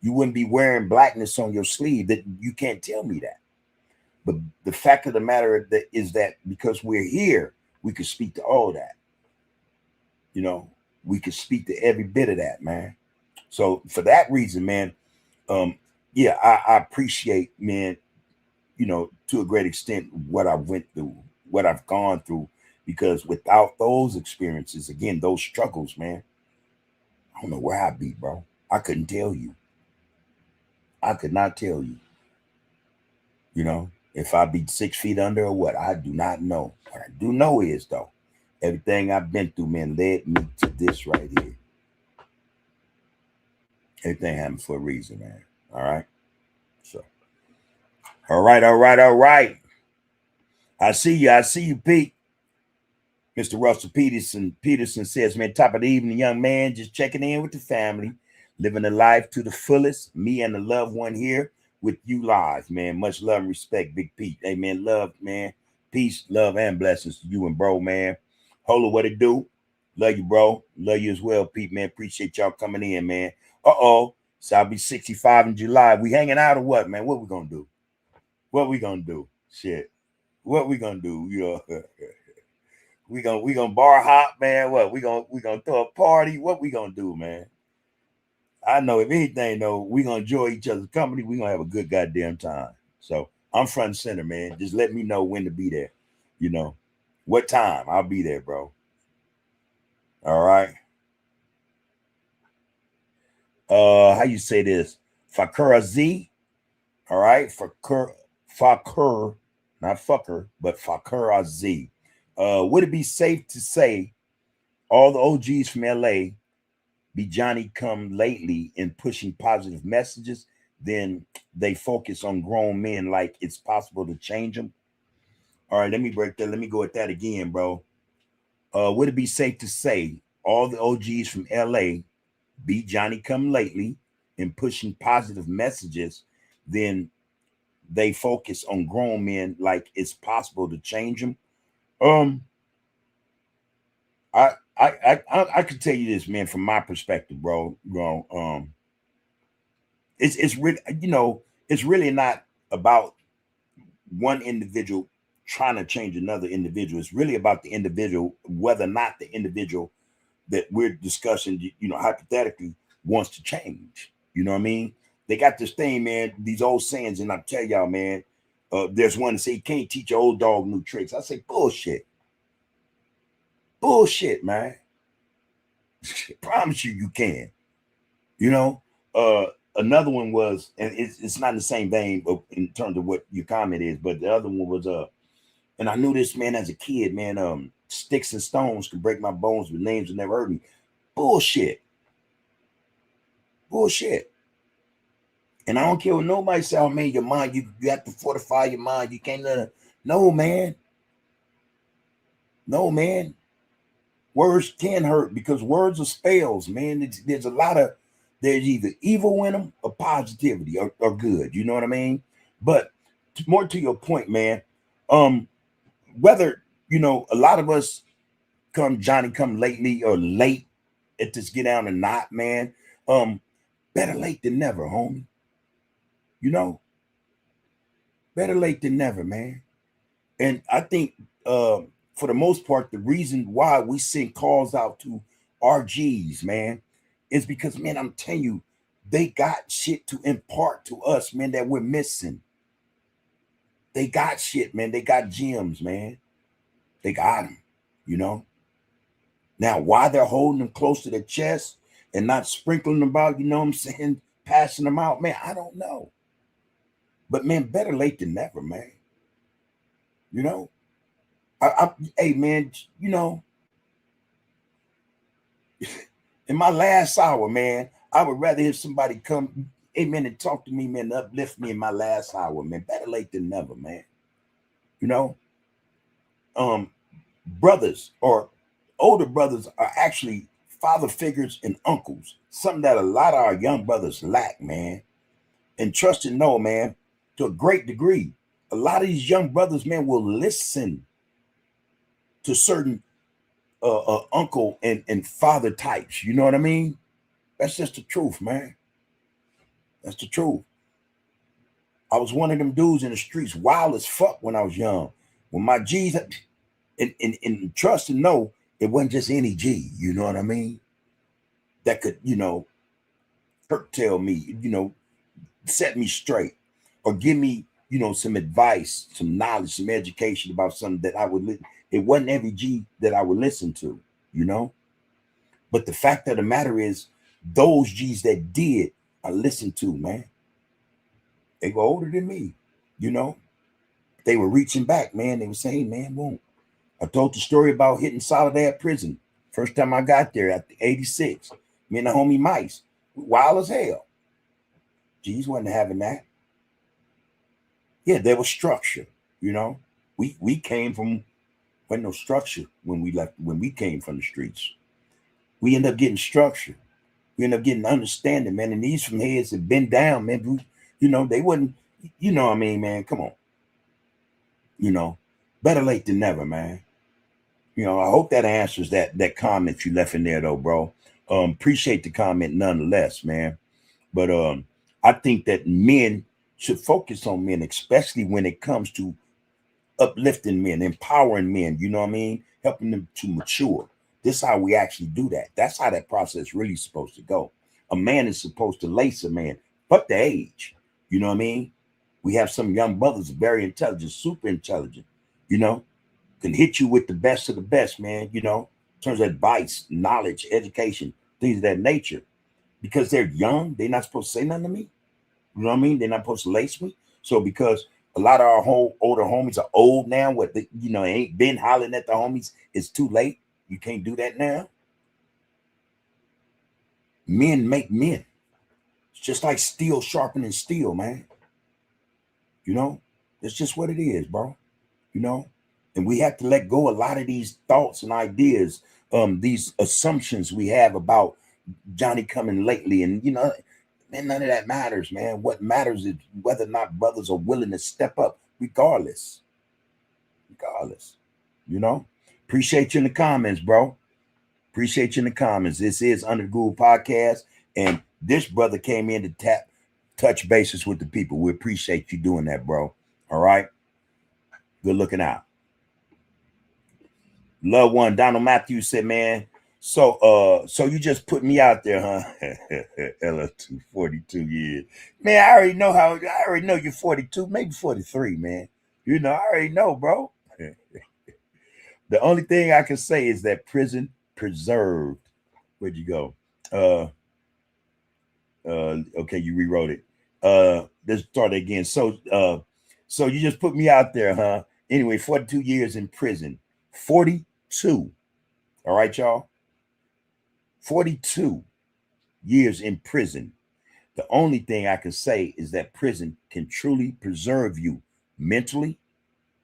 wouldn't be wearing blackness on your sleeve. That you can't tell me that. But the fact of the matter is that because we're here, we could speak to all that. We could speak to every bit of that, man. So for that reason, man, yeah, I appreciate, man, to a great extent, what I went through, what I've gone through, because without those experiences, again, those struggles, man, I don't know where I'd be, bro. I couldn't tell you. I could not tell you. If I'd be 6 feet under or what, I do not know. What I do know is, though, everything I've been through, man, led me to this right here. Everything happened for a reason, man. All right. So, all right. I see you, Pete. Mr. Russell Peterson says, man, top of the evening, young man, just checking in with the family, living the life to the fullest. Me and the loved one here with you live, man. Much love and respect, Big Pete. Amen. Love, man. Peace, love, and blessings to you and bro, man. Holla, what it do? Love you, bro. Love you as well, Pete, man. Appreciate y'all coming in, man. So I'll be 65 in July. We hanging out or what, man? What we gonna do? Shit. What we gonna do? We gonna bar hop, man. What we gonna throw a party? What we gonna do, man? I know if anything, though, we gonna enjoy each other's company. We gonna have a good goddamn time. So I'm front and center, man. Just let me know when to be there. What time? I'll be there, bro. All right. How you say this? Fakura Z. All right. Fakur, not fucker, but Fakur Az. Would it be safe to say all the OGs from LA be Johnny come lately in pushing positive messages, then they focus on grown men like it's possible to change them? All right, let me break that. Let me go at that again, bro. Would it be safe to say all the OGs from LA be Johnny come lately in pushing positive messages, then they focus on grown men like it's possible to change them? Um, I could tell you this, man, from my perspective, bro. It's really, it's really not about one individual trying to change another individual. It's really about the individual, whether or not the individual that we're discussing, hypothetically wants to change. You know what I mean? They got this thing, man, these old sayings, and I tell y'all, man, there's one that say you can't teach your old dog new tricks. I say bullshit. Bullshit, man. Promise you can. Another one was, and it's not in the same vein in terms of what your comment is, but the other one was and I knew this, man, as a kid, man. Sticks and stones can break my bones, but names will never hurt me. Bullshit. Bullshit. And I don't care what nobody say, oh man, your mind, you have to fortify your mind. You can't let it. No, man. No, man. Words can hurt because words are spells, man. There's either evil in them or positivity or good. You know what I mean? But more to your point, man, whether, a lot of us Johnny come lately or late at this get down or not, man, better late than never, homie. Better late than never, man. And I think, for the most part, the reason why we send calls out to RGs, man, is because, man, I'm telling you, they got shit to impart to us, man, that we're missing. They got shit, man. They got gems, man. They got them, Now, why they're holding them close to their chest and not sprinkling them out, passing them out, man, I don't know. But, man, better late than never, man. Hey, man, in my last hour, man, I would rather have somebody come, amen, and talk to me, man, uplift me in my last hour, man. Better late than never, man. Brothers or older brothers are actually father figures and uncles, something that a lot of our young brothers lack, man. And trust and know, man, to a great degree, a lot of these young brothers, man, will listen to certain uncle and father types. You know what I mean? That's just the truth, man. That's the truth. I was one of them dudes in the streets, wild as fuck when I was young. When my G's, and trust and know, it wasn't just any G, you know what I mean? That could, curtail me, set me straight, or give me, some advice, some knowledge, some education about something that I would. It wasn't every G that I would listen to, But the fact of the matter is, those G's that did, I listened to, man. They were older than me, They were reaching back, man. They were saying, man, boom. I told the story about hitting Soledad Prison. First time I got there at 86. Me and the homie Mice. Wild as hell. G's wasn't having that. Yeah, there was structure, We came from, wasn't no structure when we came from the streets. We ended up getting structure. We ended up getting understanding, man. And these from heads have been down, man. They wouldn't, what I mean, man. Come on. Better late than never, man. I hope that answers that comment you left in there, though, bro. Appreciate the comment nonetheless, man. But I think that men should focus on men, especially when it comes to uplifting men, empowering men, you know what I mean? Helping them to mature. This is how we actually do that. That's how that process really is supposed to go. A man is supposed to lace a man, but the age, you know what I mean? We have some young brothers, very intelligent, super intelligent, can hit you with the best of the best, man, in terms of advice, knowledge, education, things of that nature. Because they're young, they're not supposed to say nothing to me. You know what I mean? They're not supposed to lace me. So because A lot of our whole older homies are old now. What the, you know, ain't been hollering at the homies. It's too late. You can't do that now. Men make men. It's just like steel sharpening steel, man. You know, it's just what it is, bro. You know, and we have to let go a lot of these thoughts and ideas, these assumptions we have about Johnny coming lately, and you know, man, none of that matters, man. What matters is whether or not brothers are willing to step up, regardless. Regardless, you know. Appreciate you in the comments, bro. Appreciate you in the comments. This is Under the Groove Podcast, and this brother came in to touch bases with the people. We appreciate you doing that, bro. All right. Good looking out. Love one. Donald Matthews said, man, so you just put me out there, huh? LF2, 42 years. Man, I already know you're 42, maybe 43, man. You know, I already know, bro. The only thing I can say is that prison preserved. Where'd you go? Okay, you rewrote it. Let's start again. So you just put me out there, huh? Anyway, 42 years in prison. 42. All right, y'all. 42 years in prison. The only thing I can say is that prison can truly preserve you mentally,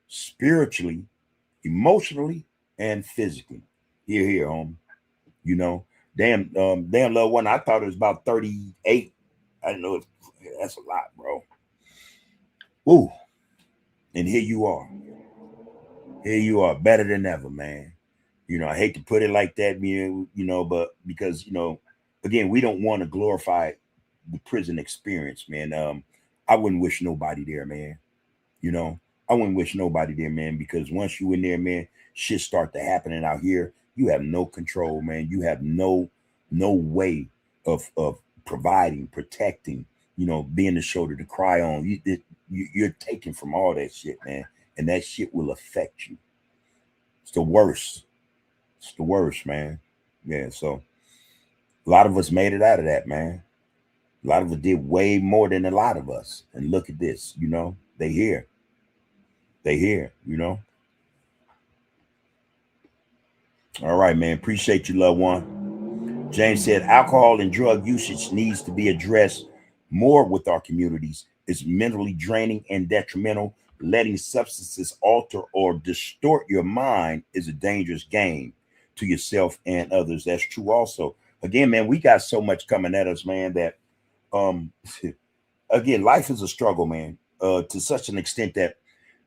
spiritually, emotionally, and physically. Here, home. You know, damn, love one. I thought it was about 38. I didn't know that's a lot, bro. Ooh, and here you are. Here you are, better than ever, man. You know, I hate to put it like that, you know, but because, you know, again, we don't want to glorify the prison experience, man. I wouldn't wish nobody there, man. You know, I wouldn't wish nobody there, man, because once you in there, man, shit start to happening out here. You have no control, man. You have no way of providing, protecting, you know, being the shoulder to cry on. You're taken from all that shit, man, and that shit will affect you. It's the worst. It's the worst, man. Yeah, so a lot of us made it out of that, man. A lot of us did way more than a lot of us. And look at this, you know, they here. They here, you know. All right, man. Appreciate you, loved one. James said alcohol and drug usage needs to be addressed more with our communities. It's mentally draining and detrimental. Letting substances alter or distort your mind is a dangerous game to yourself and others. That's true also. Again, man, we got so much coming at us, man, that again, life is a struggle, man, to such an extent that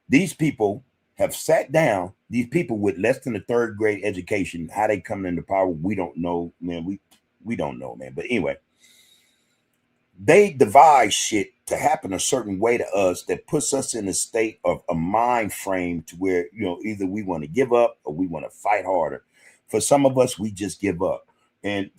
these people have sat down, these people with less than a third grade education, how they come into power, we don't know, man. We don't know, man. But anyway, they devise shit to happen a certain way to us that puts us in a state of a mind frame to where, you know, either we want to give up or we want to fight harder. For some of us, we just give up. And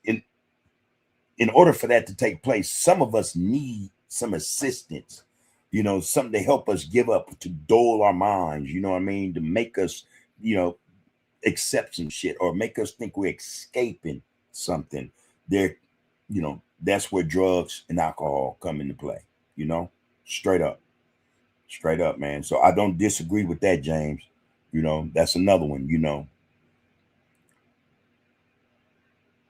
in order for that to take place, some of us need some assistance, you know, something to help us give up, to dull our minds, you know what I mean, to make us, you know, accept some shit or make us think we're escaping something. There, you know, that's where drugs and alcohol come into play, you know, straight up, man. So I don't disagree with that, James. You know, that's another one, you know.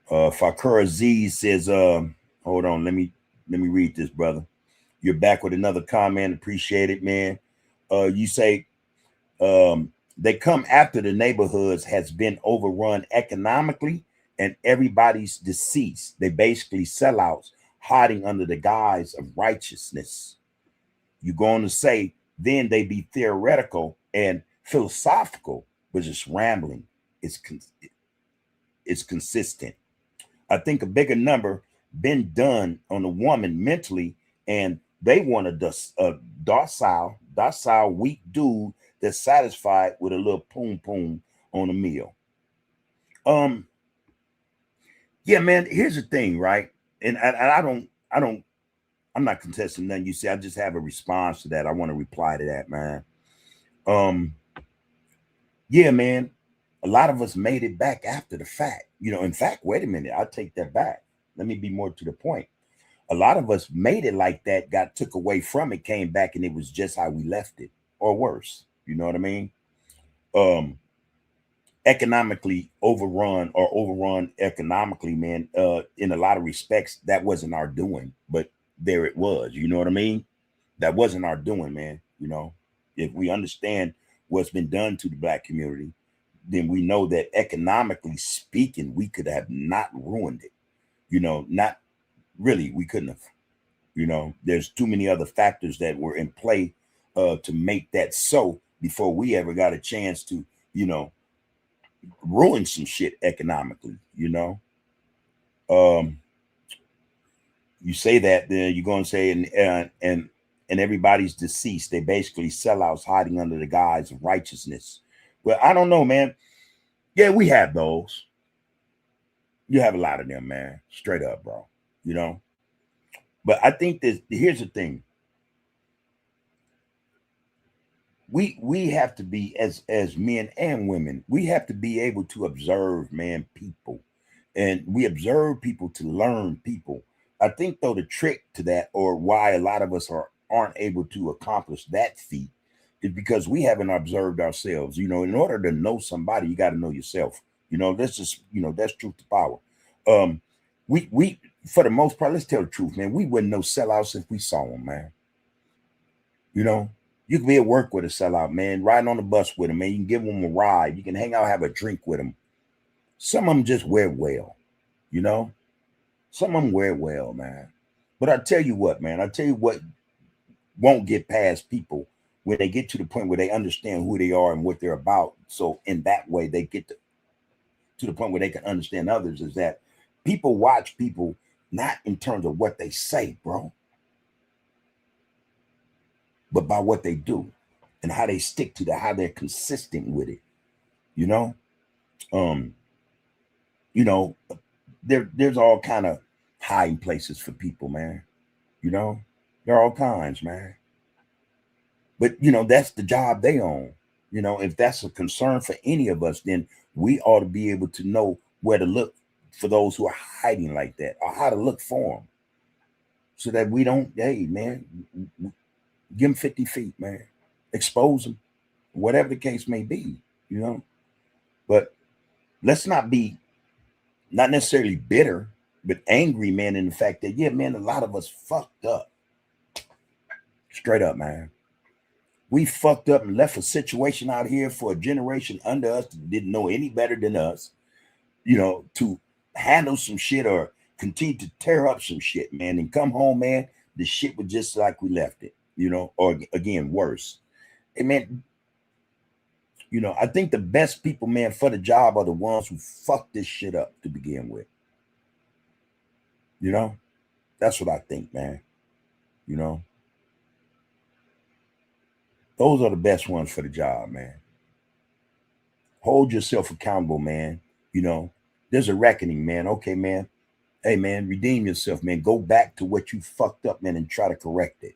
Fakura Z says, hold on, let me read this, brother. You're back with another comment. Appreciate it, man. You say they come after the neighborhoods has been overrun economically and everybody's deceased. They basically sellouts hiding under the guise of righteousness. You're going to say then they be theoretical and philosophical, but just rambling. It's consistent. I think a bigger number been done on a woman mentally, and they want a docile, weak dude that's satisfied with a little poom poom on a meal. Yeah, man. Here's the thing, right? And I'm not contesting nothing you say. I just have a response to that. I want to reply to that, man. Yeah, man. A lot of us made it back after the fact. You know, in fact, wait a minute. I'll take that back. Let me be more to the point. A lot of us made it like that, got took away from it, came back, and it was just how we left it, or worse. You know what I mean? Um, Economically overrun economically, man. In a lot of respects, that wasn't our doing, but there it was. You know what I mean? That wasn't our doing, man. You know, if we understand what's been done to the black community, then we know that economically speaking, we could have not ruined it. You know, not really, we couldn't have. You know, there's too many other factors that were in play to make that so before we ever got a chance to, you know, ruin some shit economically. You know, um, you say that, then you're going to say, and everybody's deceased. They basically sellouts hiding under the guise of righteousness. Well, I don't know, man. Yeah, we have those. You have a lot of them, man. Straight up, bro. You know, but I think that here's the thing. We have to be, as men and women, we have to be able to observe, man, people, and we observe people to learn people. I think though the trick to that, or why a lot of us aren't able to accomplish that feat, is because we haven't observed ourselves. You know, in order to know somebody, you got to know yourself. You know, that's just, you know, that's truth to power. um we for the most part, let's tell the truth, man, we wouldn't know sellouts if we saw them, man. You know, you can be at work with a sellout, man, riding on the bus with them, man. You can give them a ride. You can hang out, have a drink with them. Some of them just wear well, you know. Some of them wear well, man. But I tell you what, man, I tell you what won't get past people when they get to the point where they understand who they are and what they're about. So in that way, they get to the point where they can understand others, is that people watch people not in terms of what they say, bro, but by what they do and how they stick to that, how they're consistent with it. You know, um, you know, there's all kind of hiding places for people, man. You know, there are all kinds, man. But you know, that's the job they own. You know, if that's a concern for any of us, then we ought to be able to know where to look for those who are hiding like that, or how to look for them, so that we don't, hey, man, give them 50 feet, man, expose them, whatever the case may be, you know. But let's not be, not necessarily bitter, but angry, man, in the fact that, yeah, man, a lot of us fucked up. Straight up, man. We fucked up and left a situation out here for a generation under us that didn't know any better than us, you know, to handle some shit or continue to tear up some shit, man, and come home, man, the shit was just like we left it, you know, or again, worse. And man, you know, I think the best people, man, for the job are the ones who fucked this shit up to begin with. You know, that's what I think, man. You know, those are the best ones for the job, man. Hold yourself accountable, man. You know, there's a reckoning, man. Okay, man. Hey, man, redeem yourself, man. Go back to what you fucked up, man, and try to correct it.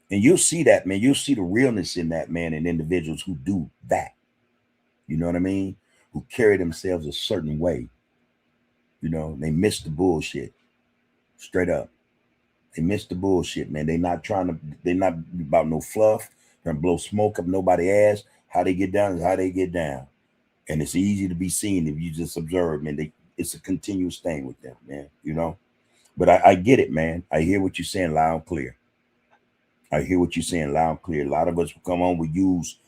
And you'll see that, man. You'll see the realness in that, man, and individuals who do that. You know what I mean? Who carry themselves a certain way. You know, they miss the bullshit. Straight up. They miss the bullshit, man. They're not about no fluff. They're gonna blow smoke up nobody's ass. How they get down is how they get down. And it's easy to be seen if you just observe, man. It's a continuous thing with them, man. You know? But I get it, man. I hear what you're saying loud and clear. I hear what you're saying loud and clear. A lot of us come on, we use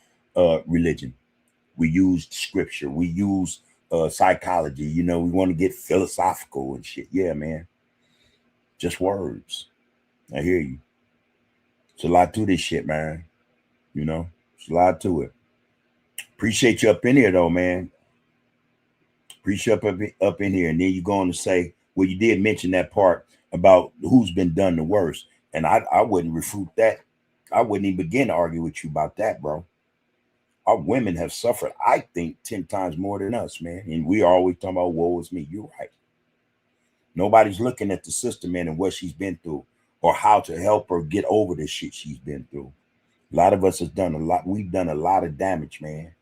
religion. We use scripture. We use psychology. You know, we want to get philosophical and shit. Yeah, man. Just words. I hear you. It's a lot to this shit, man. You know, it's a lot to it. Appreciate you up in here, though, man. Appreciate up in here. And then you're going to say, well, you did mention that part about who's been done the worst. And I wouldn't refute that. I wouldn't even begin to argue with you about that, bro. Our women have suffered, I think, 10 times more than us, man. And we are always talking about, woe is me. You're right. Nobody's looking at the sister, man, and what she's been through, or how to help her get over the shit she's been through. A lot of us has done a lot. We've done a lot of damage, man.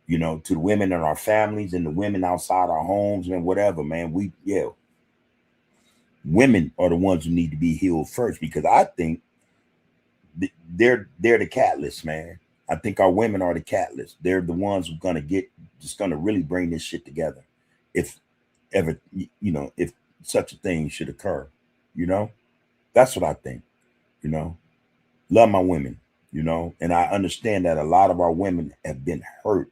You know, to the women in our families and the women outside our homes and whatever, man. women are the ones who need to be healed first, because I think they're the catalyst, man. I think our women are the catalyst. They're the ones who are gonna really bring this shit together. If ever, if such a thing should occur, that's what I think. Love my women, and I understand that a lot of our women have been hurt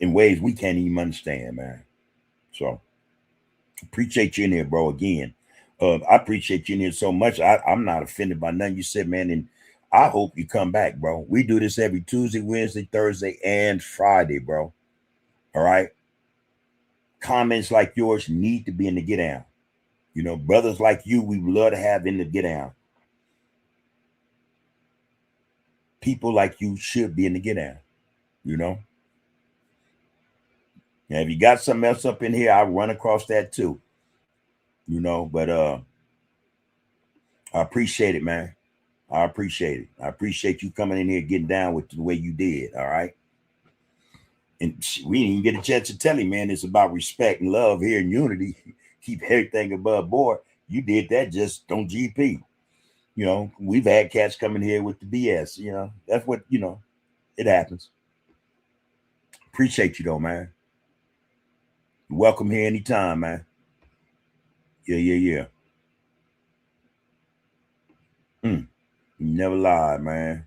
in ways we can't even understand, man. So appreciate you in here, bro. Again, I appreciate you in here so much. I'm not offended by nothing you said, man, and I hope you come back, bro. We do this every Tuesday, Wednesday, Thursday, and Friday, bro. All right. Comments like yours need to be in the get down. Brothers like you, we would love to have in the get down. People like you should be in the get down. Now, if you got something else up in here, I'll run across that too. But I appreciate it, man. I appreciate it. I appreciate you coming in here, getting down with the way you did. All right. And we didn't even get a chance to tell him, man, it's about respect and love here and unity. Keep everything above board. You did that just on GP. We've had cats coming here with the BS. That's what, it happens. Appreciate you though, man. You're welcome here anytime, man. Yeah. You never lie, man.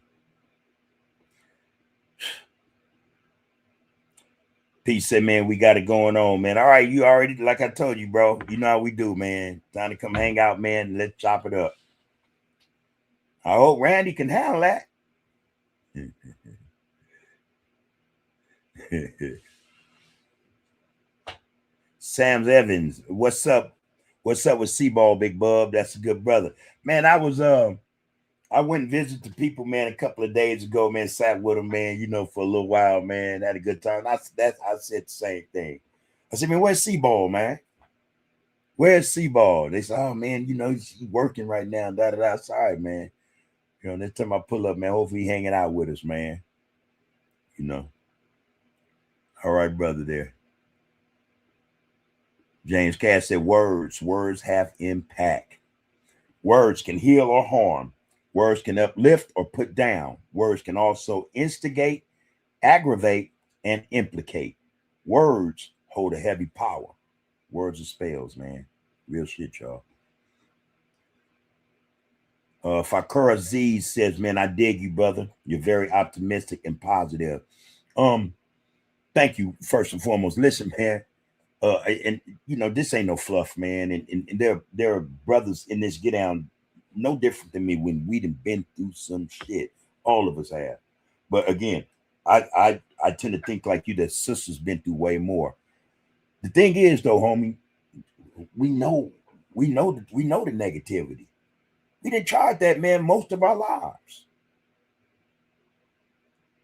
Pete said, man, we got it going on, man. All right, you already, like I told you, bro. You know how we do, man. Time to come hang out, man, and let's chop it up. I hope Randy can handle that. Sam's Evans, what's up? What's up with C-Ball, Big Bub? That's a good brother. Man, I went and visited the people, man, a couple of days ago, man, sat with them, man, for a little while, man, had a good time. I said the same thing. I said, man, where's C-Ball, man? Where's C-Ball? They said, oh, man, he's working right now, da-da-da. Sorry, man. Next time I pull up, man, hopefully he hanging out with us, man. All right, brother there. James Cass said, words have impact. Words can heal or harm. Words can uplift or put down. Words can also instigate, aggravate, and implicate. Words hold a heavy power. Words are spells, man. Real shit, y'all. Fakura Z says, man, I dig you, brother. You're very optimistic and positive. Thank you, first and foremost. Listen, man. And this ain't no fluff, man. And there are brothers in this get down no different than me when we done been through some shit. All of us have. But again, I tend to think like you that sisters been through way more. The thing is, though, homie, we know the negativity. We didn't try that, man, most of our lives.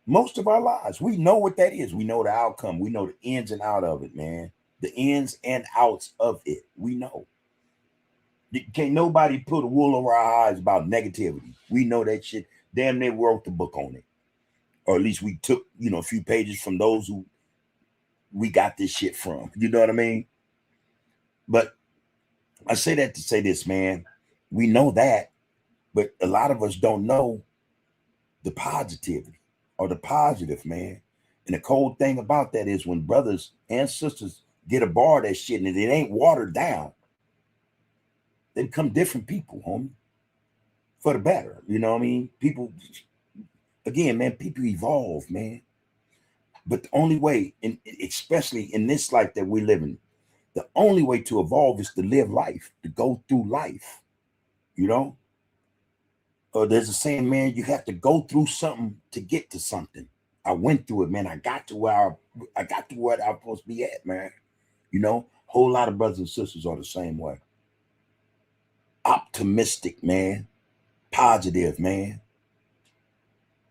Most of our lives. We know what that is. We know the outcome. We know the ins and out of it, man. The ins and outs of it. We know. Can't nobody put a wool over our eyes about negativity. We know that shit. Damn, they wrote the book on it. Or at least we took, a few pages from those who we got this shit from. You know what I mean? But I say that to say this, man. We know that, but a lot of us don't know the positivity or the positive, man. And the cold thing about that is when brothers and sisters get a bar of that shit and it ain't watered down, they become different people, homie. For the better. You know what I mean? People, again, man, people evolve, man. But the only way, especially in this life that we live in, the only way to evolve is to live life, to go through life. There's a saying, man, you have to go through something to get to something. I went through it, man. I got to where I'm supposed to be at, man. Whole lot of brothers and sisters are the same way. Optimistic, man. Positive, man.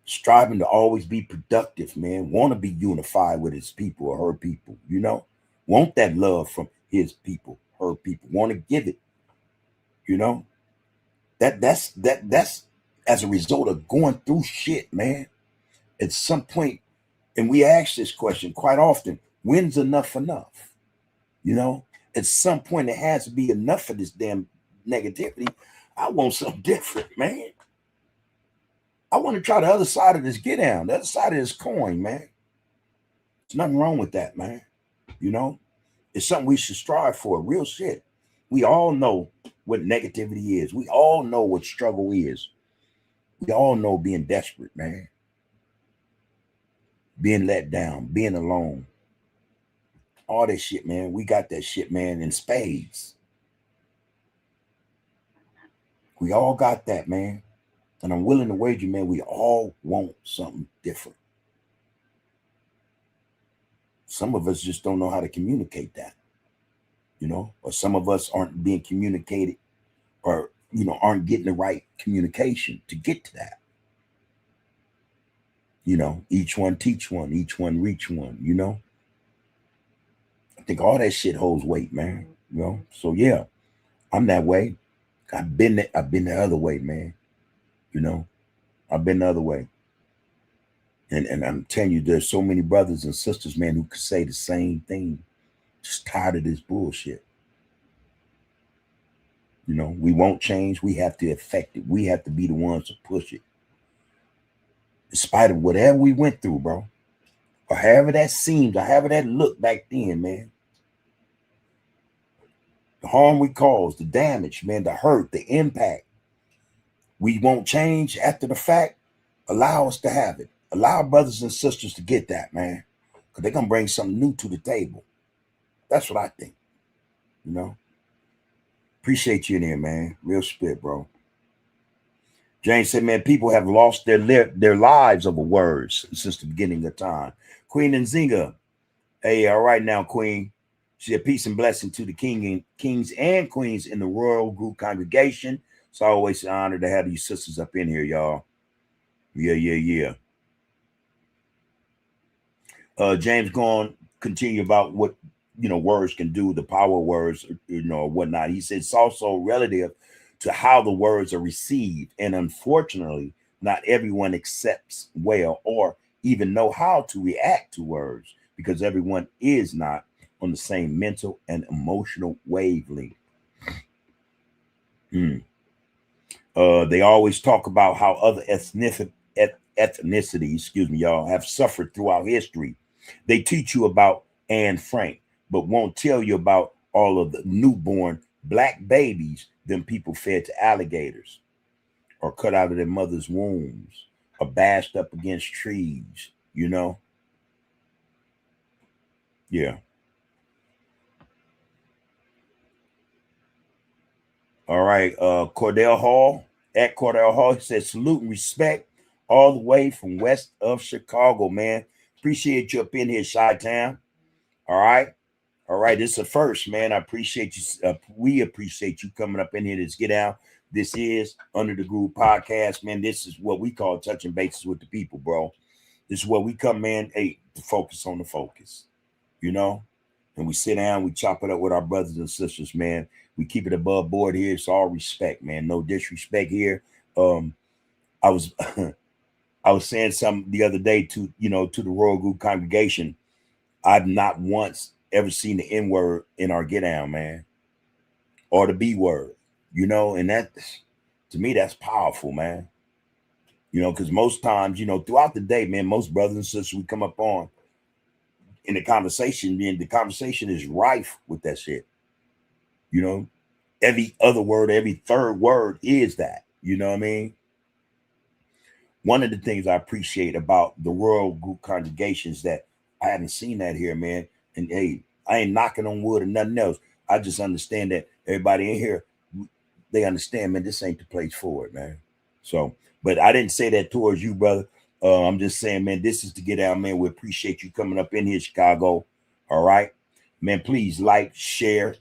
Striving to always be productive, man. Want to be unified with his people or her people, Want that love from his people, her people. Want to give it, That's as a result of going through shit, man. At some point, and we ask this question quite often, when's enough enough? at some point it has to be enough of this damn negativity. I want something different, man. I want to try the other side of this get down, the other side of this coin, man. There's nothing wrong with that, man. You know, it's something we should strive for. Real shit. We all know what negativity is. We all know what struggle is. We all know being desperate, man. Being let down, being alone. All that shit, man. We got that shit, man, in spades. We all got that, man. And I'm willing to wager, man, we all want something different. Some of us just don't know how to communicate that, you know, or some of us aren't being communicated or, you know, aren't getting the right communication to get to that. You know, each one teach one, each one reach one, you know. I think all that shit holds weight, man. You know, so yeah, I'm that way. I've been the other way, man. You know, I've been the other way. And I'm telling you, there's so many brothers and sisters, man, who could say the same thing. Just tired of this bullshit. You know, we won't change. We have to affect it. We have to be the ones to push it. In spite of whatever we went through, bro. Or however that seemed, or however that looked back then, man. The harm we caused, the damage, man, the hurt, the impact. We won't change after the fact. Allow us to have it. Allow brothers and sisters to get that, man. Because they're going to bring something new to the table. That's what I think. You know? Appreciate you in there, man. Real spit, bro. James said, man, people have lost their lives over words since the beginning of time. Queen Nzinga. Hey, all right now, Queen. She said, peace and blessing to the kings and queens in the Royal Group congregation. It's always an honor to have these sisters up in here, y'all. Yeah. James going continue about what, you know, words can do, the power of words, you know, or whatnot. He said it's also relative to how the words are received. And unfortunately, not everyone accepts well or even know how to react to words because everyone is not on the same mental and emotional wavelength. They always talk about how other ethnicities, y'all, have suffered throughout history. They teach you about Anne Frank, but won't tell you about all of the newborn black babies them people fed to alligators or cut out of their mother's wombs or bashed up against trees, you know? Yeah. All right. Cordell Hall, at Cordell Hall, he says, salute and respect all the way from west of Chicago, man. Appreciate you up in here, Chi-Town. All right. All right. This is a first, man. I appreciate you. We appreciate you coming up in here to get out. This is Under the Groove Podcast, man. This is what we call touching bases with the people, bro. This is where we come, man, hey, to focus on the focus, you know? And we sit down, we chop it up with our brothers and sisters, man. We keep it above board here. It's all respect, man. No disrespect here. I was I was saying something the other day to, you know, to the Royal Group congregation. I've not once ever seen the N word in our get down, man, or the B word, you know, and that, to me, that's powerful, man. You know, because most times, you know, throughout the day, man, most brothers and sisters we come up on in the conversation, man, the conversation is rife with that shit. You know, every other word, every third word is that, you know what I mean? One of the things I appreciate about the Royal Group congregations that I haven't seen that here, man. And hey, I ain't knocking on wood or nothing else. I just understand that everybody in here, they understand, man, this ain't the place for it, man. So, but I didn't say that towards you, brother. I'm just saying, man, this is to get out, man. We appreciate you coming up in here, Chicago. All right, man, please like, share,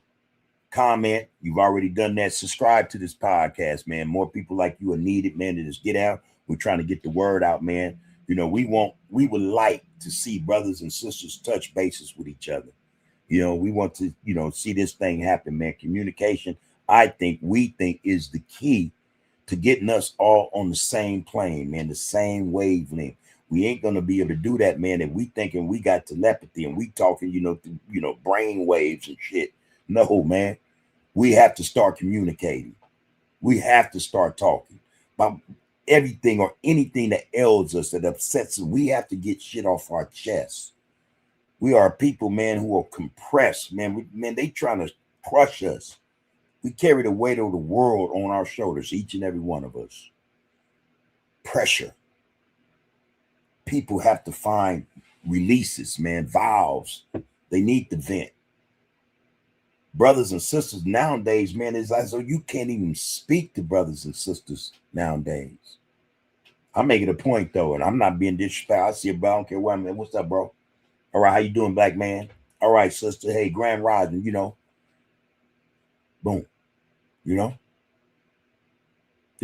comment. You've already done that. Subscribe to this podcast, man. More people like you are needed, man, to just get out. We're trying to get the word out, man. You know, we would like to see brothers and sisters touch bases with each other. You know, we want to, you know, see this thing happen, man. Communication, we think is the key to getting us all on the same plane, man, the same wavelength. We ain't gonna be able to do that, man, if we thinking we got telepathy and we talking, you know, through, you know, brain waves and shit. No, man. We have to start communicating. We have to start talking about everything or anything that ails us, that upsets us. We have to get shit off our chest. We are people, man, who are compressed, man. Man, they trying to crush us. We carry the weight of the world on our shoulders, each and every one of us. Pressure. People have to find releases, man, valves. They need to vent. Brothers and sisters nowadays, man, it's as though you can't even speak to brothers and sisters nowadays. I'm making a point though, and I'm not being disrespectful. I see a bro, I don't care what I'm in. What's up, bro? All right, how you doing, black man? All right, sister. Hey, Grand Rising, boom. This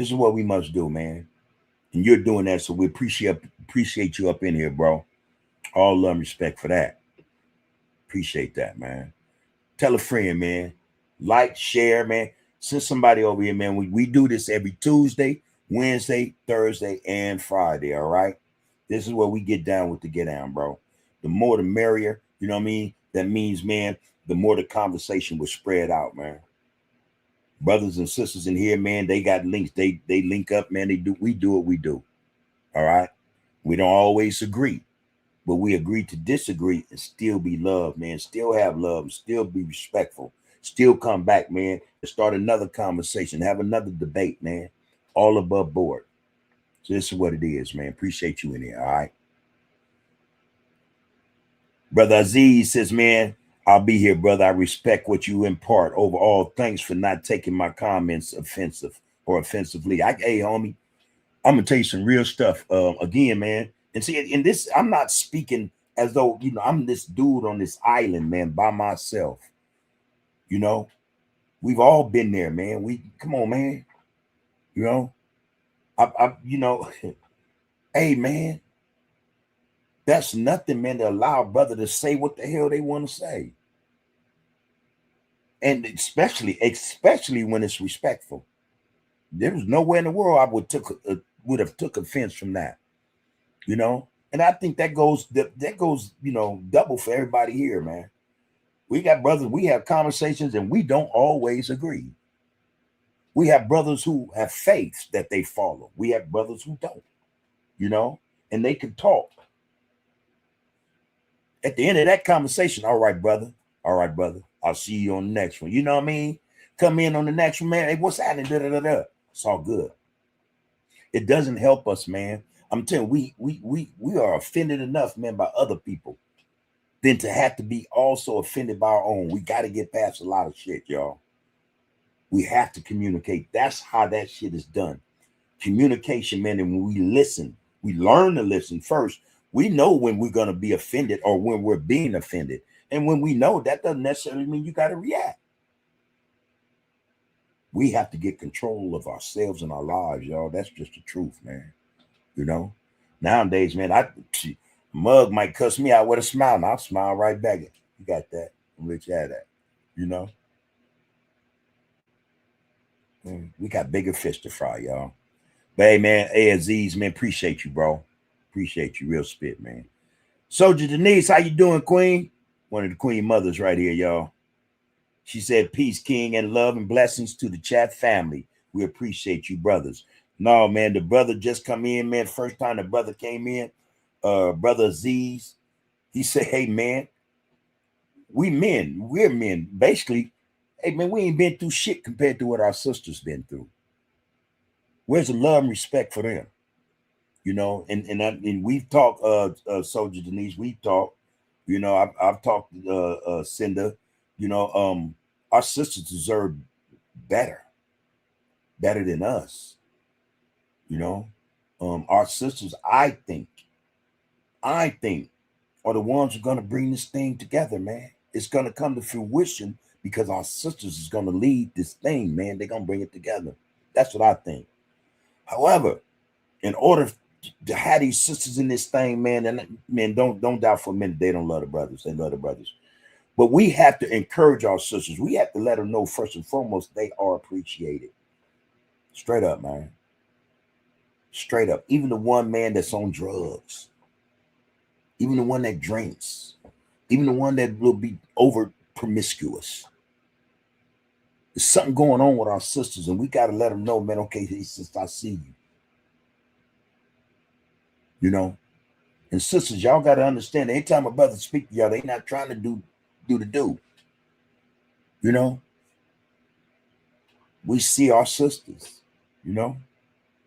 is what we must do, man. And you're doing that, so we appreciate you up in here, bro. All love and respect for that. Appreciate that, man. Tell a friend, man. Like, share, man. Send somebody over here, man. We do this every Tuesday, Wednesday, Thursday, and Friday, all right? This is where we get down with the get down, bro. The more the merrier, you know what I mean? That means, man, the more the conversation will spread out, man. Brothers and sisters in here, man, they got links. They link up, man. We do what we do. All right. We don't always agree, but we agree to disagree and still be loved, man. Still have love, still be respectful, still come back, man, and start another conversation, have another debate, man. All above board. So this is what it is, man. Appreciate you in here. All right. Brother Aziz says, man, I'll be here, brother. I respect what you impart. Overall, thanks for not taking my comments offensive or offensively. Hey, homie, I'm gonna tell you some real stuff. Again, man. And see, in this, I'm not speaking as though I'm this dude on this island, man, by myself. We've all been there, man. Come on, man. Hey, man, that's nothing, man, to allow a brother to say what the hell they want to say. And especially when it's respectful. There was nowhere in the world I would have took offense from that. And I think that goes double for everybody here, man. We got brothers, we have conversations, and we don't always agree. We have brothers who have faiths that they follow. We have brothers who don't, and they can talk. At the end of that conversation, all right, brother. I'll see you on the next one. You know what I mean? Come in on the next one, man. Hey, what's happening? It's all good. It doesn't help us, man. I'm telling you, we are offended enough, man, by other people than to have to be also offended by our own. We got to get past a lot of shit, y'all. We have to communicate. That's how that shit is done. Communication, man. And when we listen, we learn to listen first. We know when we're going to be offended or when we're being offended. And when we know, that doesn't necessarily mean you got to react. We have to get control of ourselves and our lives, y'all. That's just the truth, man. Nowadays, man, mug might cuss me out with a smile, and I'll smile right back. You got that? I'm let you have that. We got bigger fish to fry, y'all. But hey, man, Aziz, man, appreciate you, bro. Appreciate you, real spit, man. Soldier Denise, how you doing, Queen? One of the Queen mothers right here, y'all. She said, peace, King, and love and blessings to the chat family. We appreciate you, brothers. No, man, the brother just come in, man. First time the brother came in, Brother Aziz, he said, hey, man, we're men. Basically, hey, man, we ain't been through shit compared to what our sisters been through. Where's the love and respect for them? And we've talked, Soldier Denise, we've talked, I've talked to Cinda, our sisters deserve better than us. Our sisters, I think are the ones who are going to bring this thing together, man. It's going to come to fruition because our sisters is going to lead this thing, man. They're going to bring it together. That's what I think. However, in order to have these sisters in this thing, man, and man, don't doubt for a minute they don't love the brothers. They love the brothers. But we have to encourage our sisters. We have to let them know first and foremost they are appreciated. Straight up, man. Straight up. Even the one man that's on drugs. Even the one that drinks. Even the one that will be over promiscuous. There's something going on with our sisters, and we got to let them know, man, okay, hey, sister, I see you. You know? And sisters, y'all got to understand, anytime a brother speak to y'all, they not trying to do the do. You know? We see our sisters, you know?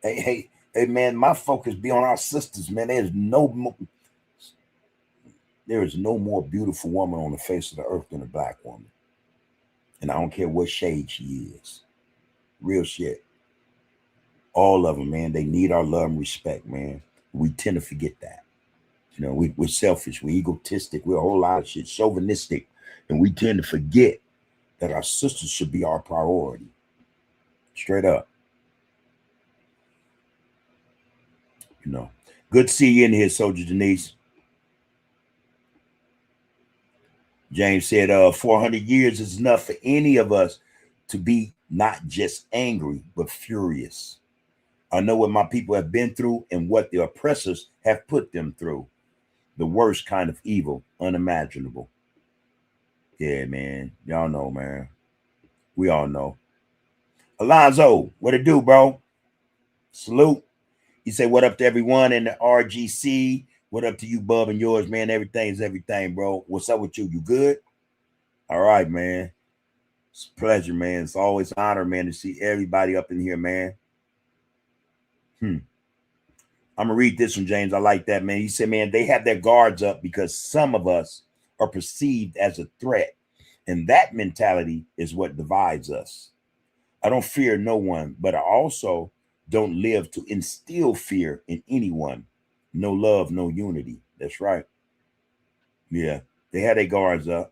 Hey, man, my focus be on our sisters, man. There is no more beautiful woman on the face of the earth than a black woman. And I don't care what shade she is. Real shit. All of them, man, they need our love and respect, man. We tend to forget that. You know, we're selfish, we're egotistic, we're a whole lot of shit, chauvinistic. And we tend to forget that our sisters should be our priority. Straight up. You know. Good to see you in here, Soldier Denise. James said, 400 years is enough for any of us to be not just angry, but furious. I know what my people have been through and what the oppressors have put them through. The worst kind of evil, unimaginable. Yeah, man. Y'all know, man. We all know. Alonzo, what it do, bro? Salute. He said, what up to everyone in the RGC? What up to you, Bub, and yours, man? Everything's everything, bro. What's up with you? You good? All right, man. It's a pleasure, man. It's always an honor, man, to see everybody up in here, man. I'm going to read this one, James. I like that, man. He said, man, they have their guards up because some of us are perceived as a threat. And that mentality is what divides us. I don't fear no one, but I also don't live to instill fear in anyone. No love, no unity. That's right. Yeah, they had their guards up.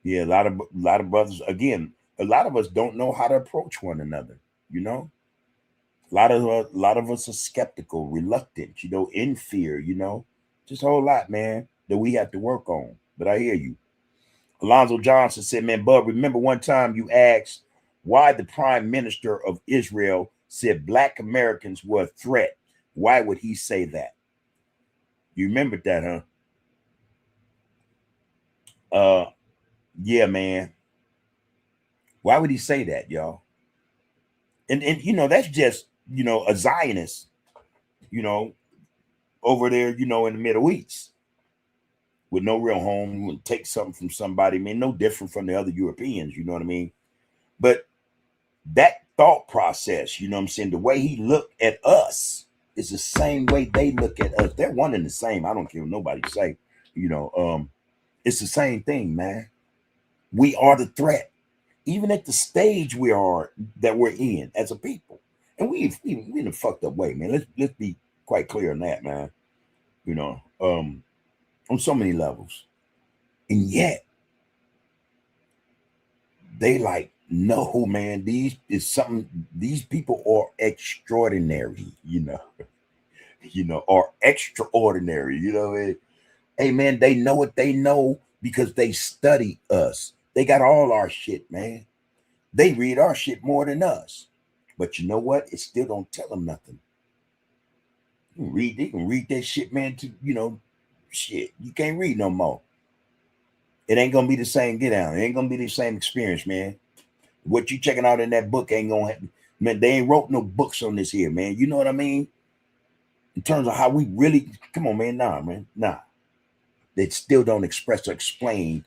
Yeah, a lot of brothers. Again, a lot of us don't know how to approach one another. You know, a lot of us are skeptical, reluctant. You know, in fear. You know, just a whole lot, man, that we have to work on. But I hear you. Alonzo Johnson said, man, Bub, remember one time you asked why the prime minister of Israel said black Americans were a threat. Why would he say that? You remembered that, huh? Yeah, man. Why would he say that, y'all? And you know, that's just, you know, a Zionist, you know, over there, you know, in the Middle East with no real home, would take something from somebody. I mean, no different from the other Europeans, you know what I mean? But that thought process, you know what I'm saying, the way he looked at us is the same way they look at us. They're one and the same. I don't care what nobody say, you know, it's the same thing, man. We are the threat, even at the stage we're in as a people. And we in a fucked up way, man. Let's be quite clear on that, man. You know, on so many levels. And yet they like, no, man, these people are extraordinary, or extraordinary, hey man, they know what they know because they study us. They got all our shit, man. They read our shit more than us. But you know what? It still don't tell them nothing. They can read that shit, man, to shit. You can't read no more. It ain't gonna be the same get down. It ain't gonna be the same experience, man. What you checking out in that book ain't gonna happen. Man, they ain't wrote no books on this here, man. You know what I mean? In terms of how we really come on, man. Nah, man. Nah. They still don't express or explain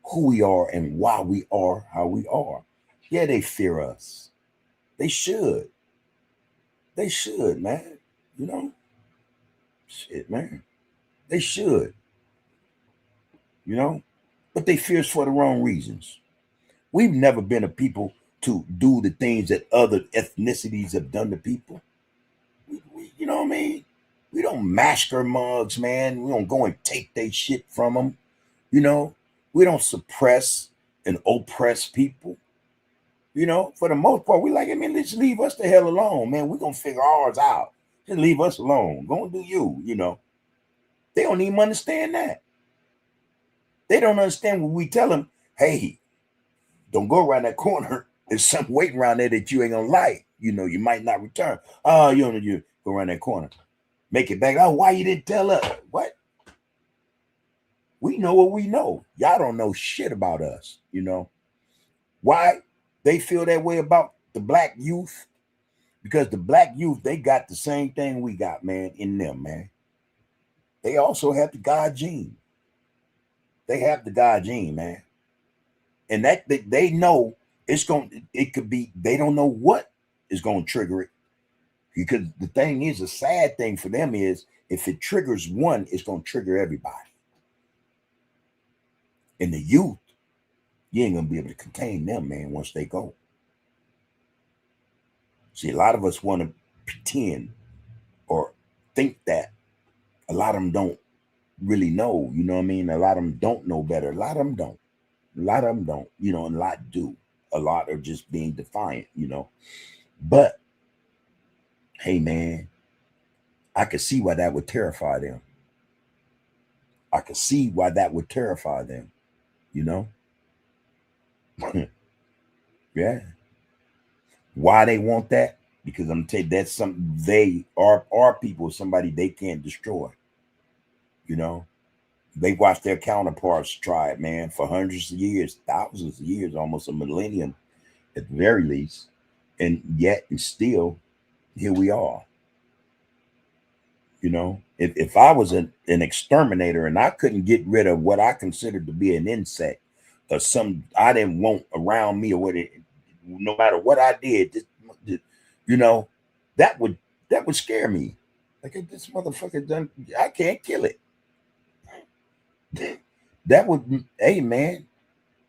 who we are and why we are how we are. Yeah, they fear us. They should. They should, man. You know? Shit, man. They should. You know? But they fear us for the wrong reasons. We've never been a people to do the things that other ethnicities have done to people. You know what I mean? We don't massacre mugs, man. We don't go and take their shit from them. You know? We don't suppress and oppress people. You know, for the most part, we like, I mean, let's leave us the hell alone, man. We're going to figure ours out. Just leave us alone. Go and do you, They don't even understand that. They don't understand when we tell them, hey, don't go around that corner. There's something waiting around there that you ain't going to like. You might not return. Oh, you go around that corner. Make it back. Oh, why you didn't tell us? What? We know what we know. Y'all don't know shit about us, Why? they feel that way about the black youth? Because the black youth, they got the same thing we got, man, in them, man. They also have the God gene. They have the God gene, man. And that they know it could be, they don't know what is going to trigger it. Because the thing is, the sad thing for them is, if it triggers one, it's going to trigger everybody. And the youth, you ain't going to be able to contain them, man, once they go. See, a lot of us want to pretend or think that. A lot of them don't really know, you know what I mean? A lot of them don't know better. A lot of them don't. A lot of them don't, you know, and a lot do. A lot are just being defiant, you know. But, hey, man, I could see why that would terrify them. I could see why that would terrify them, you know. Yeah. Why they want that? Because I'm telling you, that's something they are people, somebody they can't destroy. You know, they watched their counterparts try it, man, for hundreds of years, thousands of years, almost a millennium at the very least. And yet, and still, here we are. You know, if I was an exterminator and I couldn't get rid of what I considered to be an insect or some I didn't want around me, or what it, no matter what I did, you know, that would scare me. Like, this motherfucker done, I can't kill it. That would, hey man,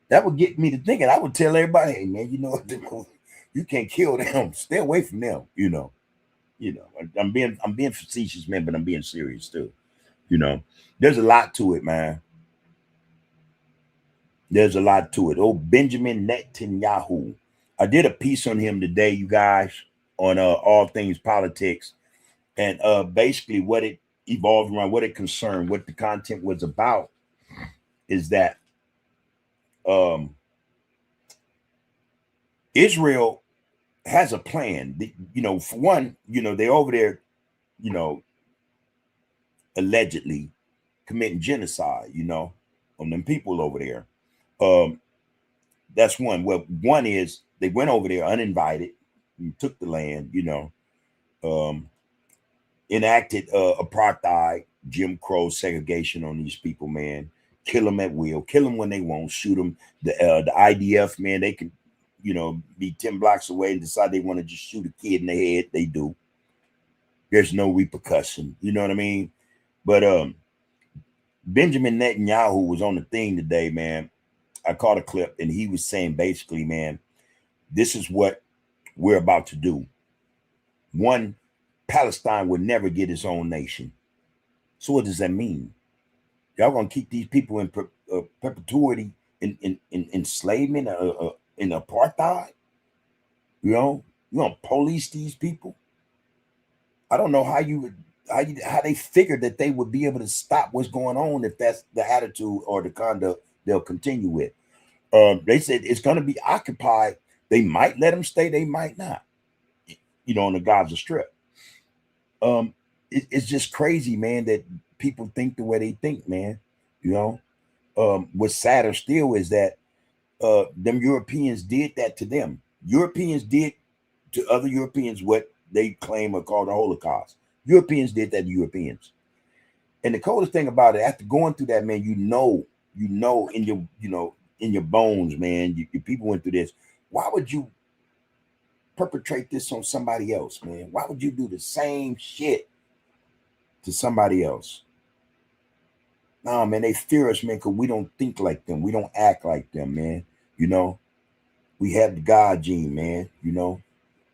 that would get me to thinking. I would tell everybody, hey man, you know what, you can't kill them. Stay away from them. You know, I'm being facetious, man, but I'm being serious too. You know, there's a lot to it, man. There's a lot to it. Oh, Benjamin Netanyahu. I did a piece on him today, you guys, on all things politics, and basically what it evolved around, what it concerned, what the content was about, is that Israel has a plan. You know, for one, you know, they're over there, you know, allegedly committing genocide, you know, on them people over there. That's one. Well, one is they went over there uninvited, and took the land, you know, enacted apartheid, Jim Crow segregation on these people, man. Kill them at will, kill them when they want, shoot them. The IDF, man, they can, you know, be 10 blocks away and decide they want to just shoot a kid in the head. They do. There's no repercussion. You know what I mean? But Benjamin Netanyahu was on the thing today, man. I caught a clip and he was saying basically, man, this is what we're about to do. One, Palestine would never get its own nation. So what does that mean? Y'all gonna keep these people in perpetuity, in enslavement, in apartheid? You know, you gonna police these people? I don't know how they figured that they would be able to stop what's going on if that's the attitude or the conduct they'll continue with. They said it's gonna be occupied. They might let them stay, they might not. You know, on the Gaza Strip. It's just crazy, man, that people think the way they think, man. You know, what's sadder still is that them Europeans did that to them. Europeans did to other Europeans what they claim are called the Holocaust. Europeans did that to Europeans. And the coldest thing about it, after going through that, man, you know in your, you know, in your bones, man, your people went through this. Why would you perpetrate this on somebody else, man? Why would you do the same shit to somebody else? No, man, they fear us, man, because we don't think like them. We don't act like them, man. You know, we have the God gene, man. You know,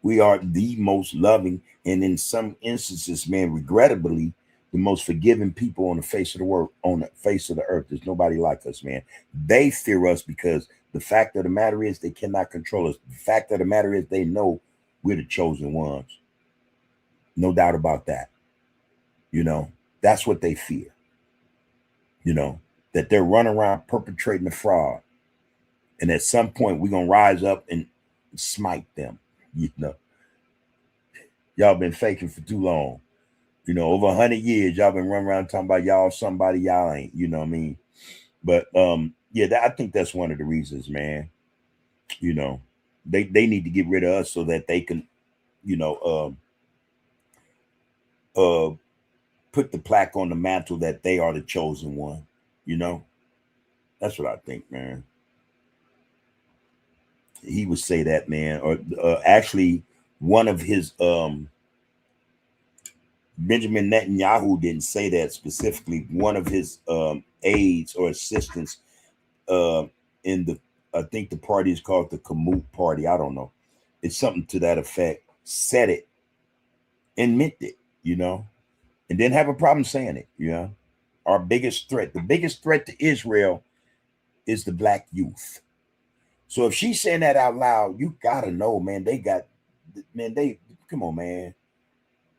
we are the most loving, and in some instances, man, regrettably, the most forgiving people on the face of the world, on the face of the earth. There's nobody like us, man. They fear us because the fact of the matter is they cannot control us. The fact of the matter is they know we're the chosen ones. No doubt about that. You know, that's what they fear. You know, that they're running around perpetrating the fraud. And at some point, we're going to rise up and smite them. You know, y'all been faking for too long. You know, over 100 years, y'all been running around talking about y'all somebody y'all ain't. You know what I mean? But yeah, I think that's one of the reasons, man. You know, They need to get rid of us so that they can, you know, put the plaque on the mantle that they are the chosen one. You know, that's what I think, man. He would say that, man. Or actually, one of his Benjamin Netanyahu didn't say that specifically. One of his aides or assistants uh, in the, I think the party is called the Kamut Party. I don't know. It's something to that effect. Said it and meant it, you know, and didn't have a problem saying it. You know, our biggest threat, the biggest threat to Israel is the black youth. So if she's saying that out loud, you gotta know, man. They got, man. They come on, man.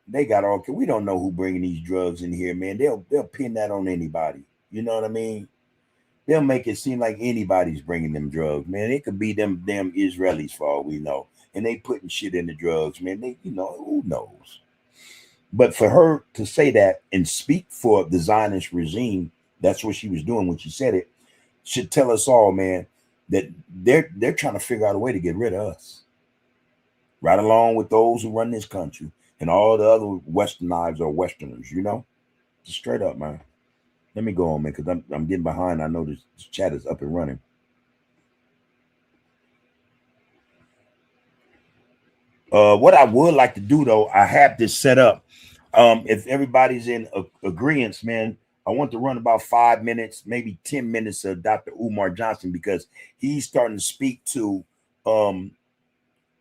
They got all. We don't know who bringing these drugs in here, man. They'll pin that on anybody. You know what I mean? They'll make it seem like anybody's bringing them drugs, man. It could be them damn Israelis for all we know, and they putting shit in the drugs, man. They, you know, who knows? But for her to say that and speak for the Zionist regime, that's what she was doing when she said it, should tell us all, man, that they're trying to figure out a way to get rid of us, right along with those who run this country and all the other westernized or Westerners, you know, just straight up, man. Let me go on, man, because I'm getting behind. I know this chat is up and running. What I would like to do, though, I have this set up. If everybody's in agreement, man, I want to run about 5 minutes, maybe 10 minutes of Dr. Umar Johnson, because he's starting to speak to,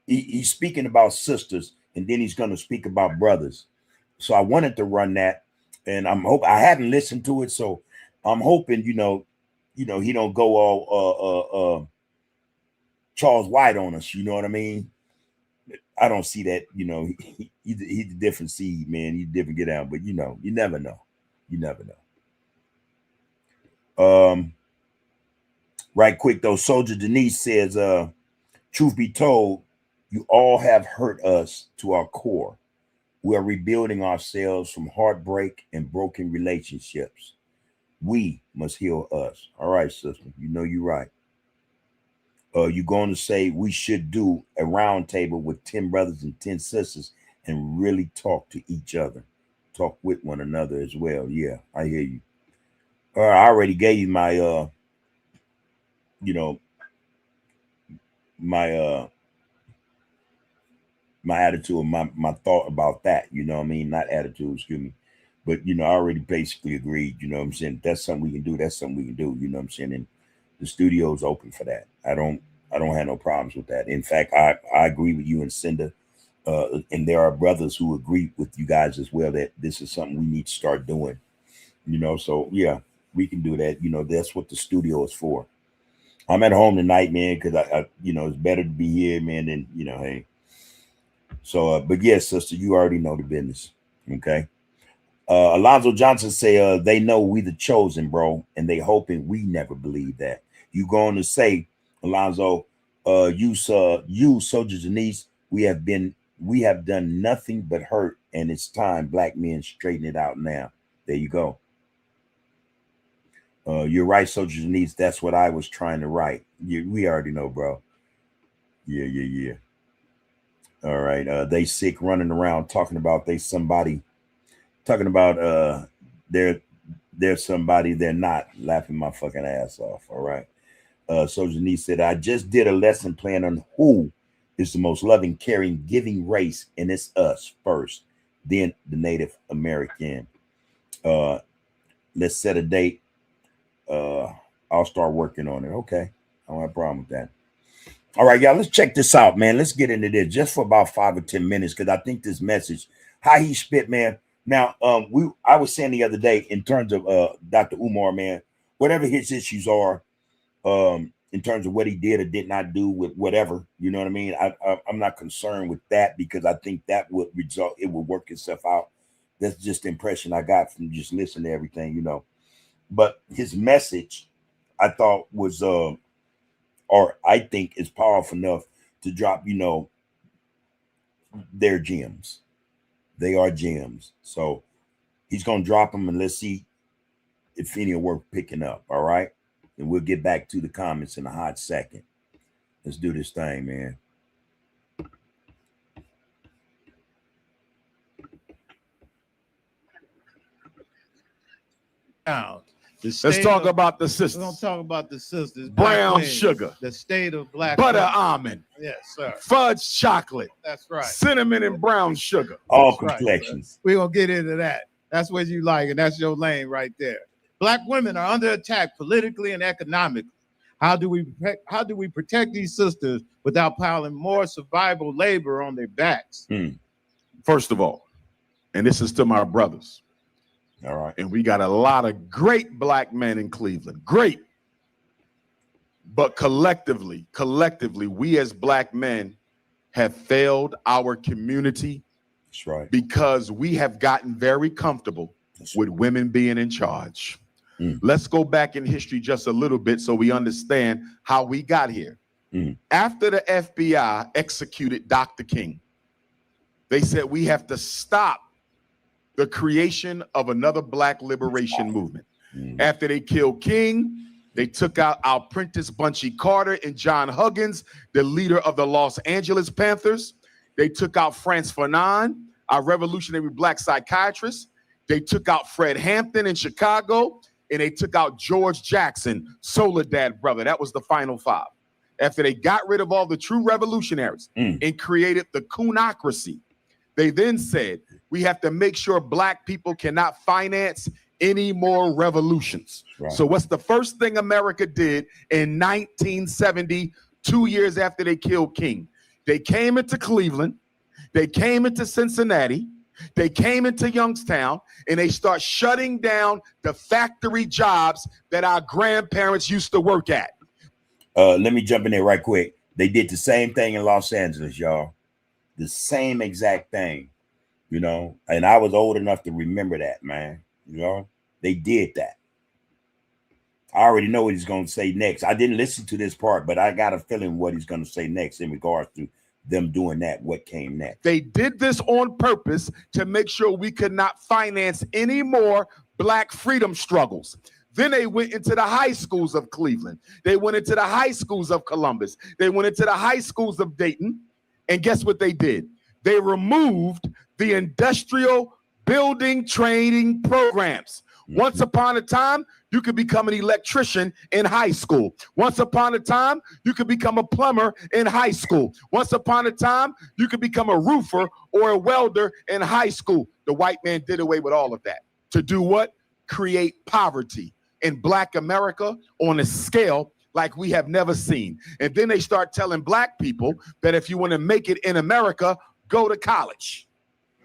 he's speaking about sisters, and then he's going to speak about brothers. So I wanted to run that, and I haven't listened to it, so I'm hoping, you know, he don't go all Charles White on us. You know what I mean? I don't see that. You know, he's a different seed, man. He's a different get out, but you know, you never know. You never know. Right quick though, Soldier Denise says, truth be told, you all have hurt us to our core. We are rebuilding ourselves from heartbreak and broken relationships. We must heal us. All right, sister. You know you're right. You're going to say we should do a round table with 10 brothers and 10 sisters and really talk to each other, talk with one another as well. Yeah, I hear you. I already gave you my, you know, my, my attitude and my thought about that. You know what I mean? Not attitude, excuse me. But, you know, I already basically agreed, you know what I'm saying? If that's something we can do. That's something we can do, you know what I'm saying? And the studio is open for that. I don't have no problems with that. In fact, I agree with you and Cinda. And there are brothers who agree with you guys as well that this is something we need to start doing. You know, so yeah, we can do that. You know, that's what the studio is for. I'm at home tonight, man, because I you know, it's better to be here, man, than, you know, hey. So, but yes, sister, you already know the business. Okay. Alonzo Johnson say, they know we the chosen, bro, and they hoping we never believe that. You going to say, Alonzo, you Soldier Denise, we have done nothing but hurt, and it's time black men straighten it out now. There you go. You're right, Soldier Denise. That's what I was trying to write. We already know, bro. Yeah. All right. They sick running around talking about talking about they're somebody they're not, laughing my fucking ass off. All right. Soldier Denise said, I just did a lesson plan on who is the most loving, caring, giving race, and it's us first, then the Native American. Let's set a date. I'll start working on it. Okay. I don't have a problem with that. All right, y'all, let's check this out, man. Let's get into this just for about 5 or 10 minutes, because I think this message, how he spit, man. Now, I was saying the other day in terms of Dr. Umar, man, whatever his issues are, in terms of what he did or did not do with whatever, you know what I mean? I'm not concerned with that, because I think that would result, it would work itself out. That's just the impression I got from just listening to everything, you know. But his message, I thought was or I think is powerful enough to drop, you know, their gems. They are gems. So he's going to drop them, and let's see if any are worth picking up. All right. And we'll get back to the comments in a hot second. Let's do this thing, man. Now, let's talk about the We're sisters. gonna talk about the sisters. Brown Black sugar, women, the state of black butter women. almond, Yes, sir. fudge chocolate, That's right. cinnamon and brown sugar. All That's right, complexions. We're gonna get into that. That's what you like, and that's your lane right there. Black women are under attack politically and economically. How do we protect these sisters without piling more survival labor on their backs? First of all, and this is to my brothers. All right. And we got a lot of great black men in Cleveland. Great. But collectively, we as black men have failed our community. That's right. Because we have gotten very comfortable with women being in charge. Let's go back in history just a little bit so we understand how we got here. After the FBI executed Dr. King, they said we have to stop the creation of another black liberation movement. After they killed King, they took out our Prentice Bunchy Carter and John Huggins, the leader of the Los Angeles Panthers. They took out Frantz Fanon, our revolutionary black psychiatrist. They took out Fred Hampton in Chicago, and they took out George Jackson, Soledad brother. That was the final five. After they got rid of all the true revolutionaries and created the coonocracy, they then said, we have to make sure black people cannot finance any more revolutions. Right. So what's the first thing America did in 1970, 2 years after they killed King? They came into Cleveland, they came into Cincinnati, they came into Youngstown, and they start shutting down the factory jobs that our grandparents used to work at. Let me jump in there right quick. They did the same thing in Los Angeles, y'all. The same exact thing, you know, and I was old enough to remember that, man. You know, they did that. I already know what he's going to say next. I didn't listen to this part, but I got a feeling what he's going to say next in regards to them doing that. What came next? They did this on purpose to make sure we could not finance any more black freedom struggles. Then they went into the high schools of Cleveland. They went into the high schools of Columbus. They went into the high schools of Dayton. And guess what they did? They removed the industrial building training programs. Once upon a time, you could become an electrician in high school. Once upon a time, you could become a plumber in high school. Once upon a time, you could become a roofer or a welder in high school. The white man did away with all of that. To do what? Create poverty in black America on a scale like we have never seen. And then they start telling black people that if you want to make it in America, go to college.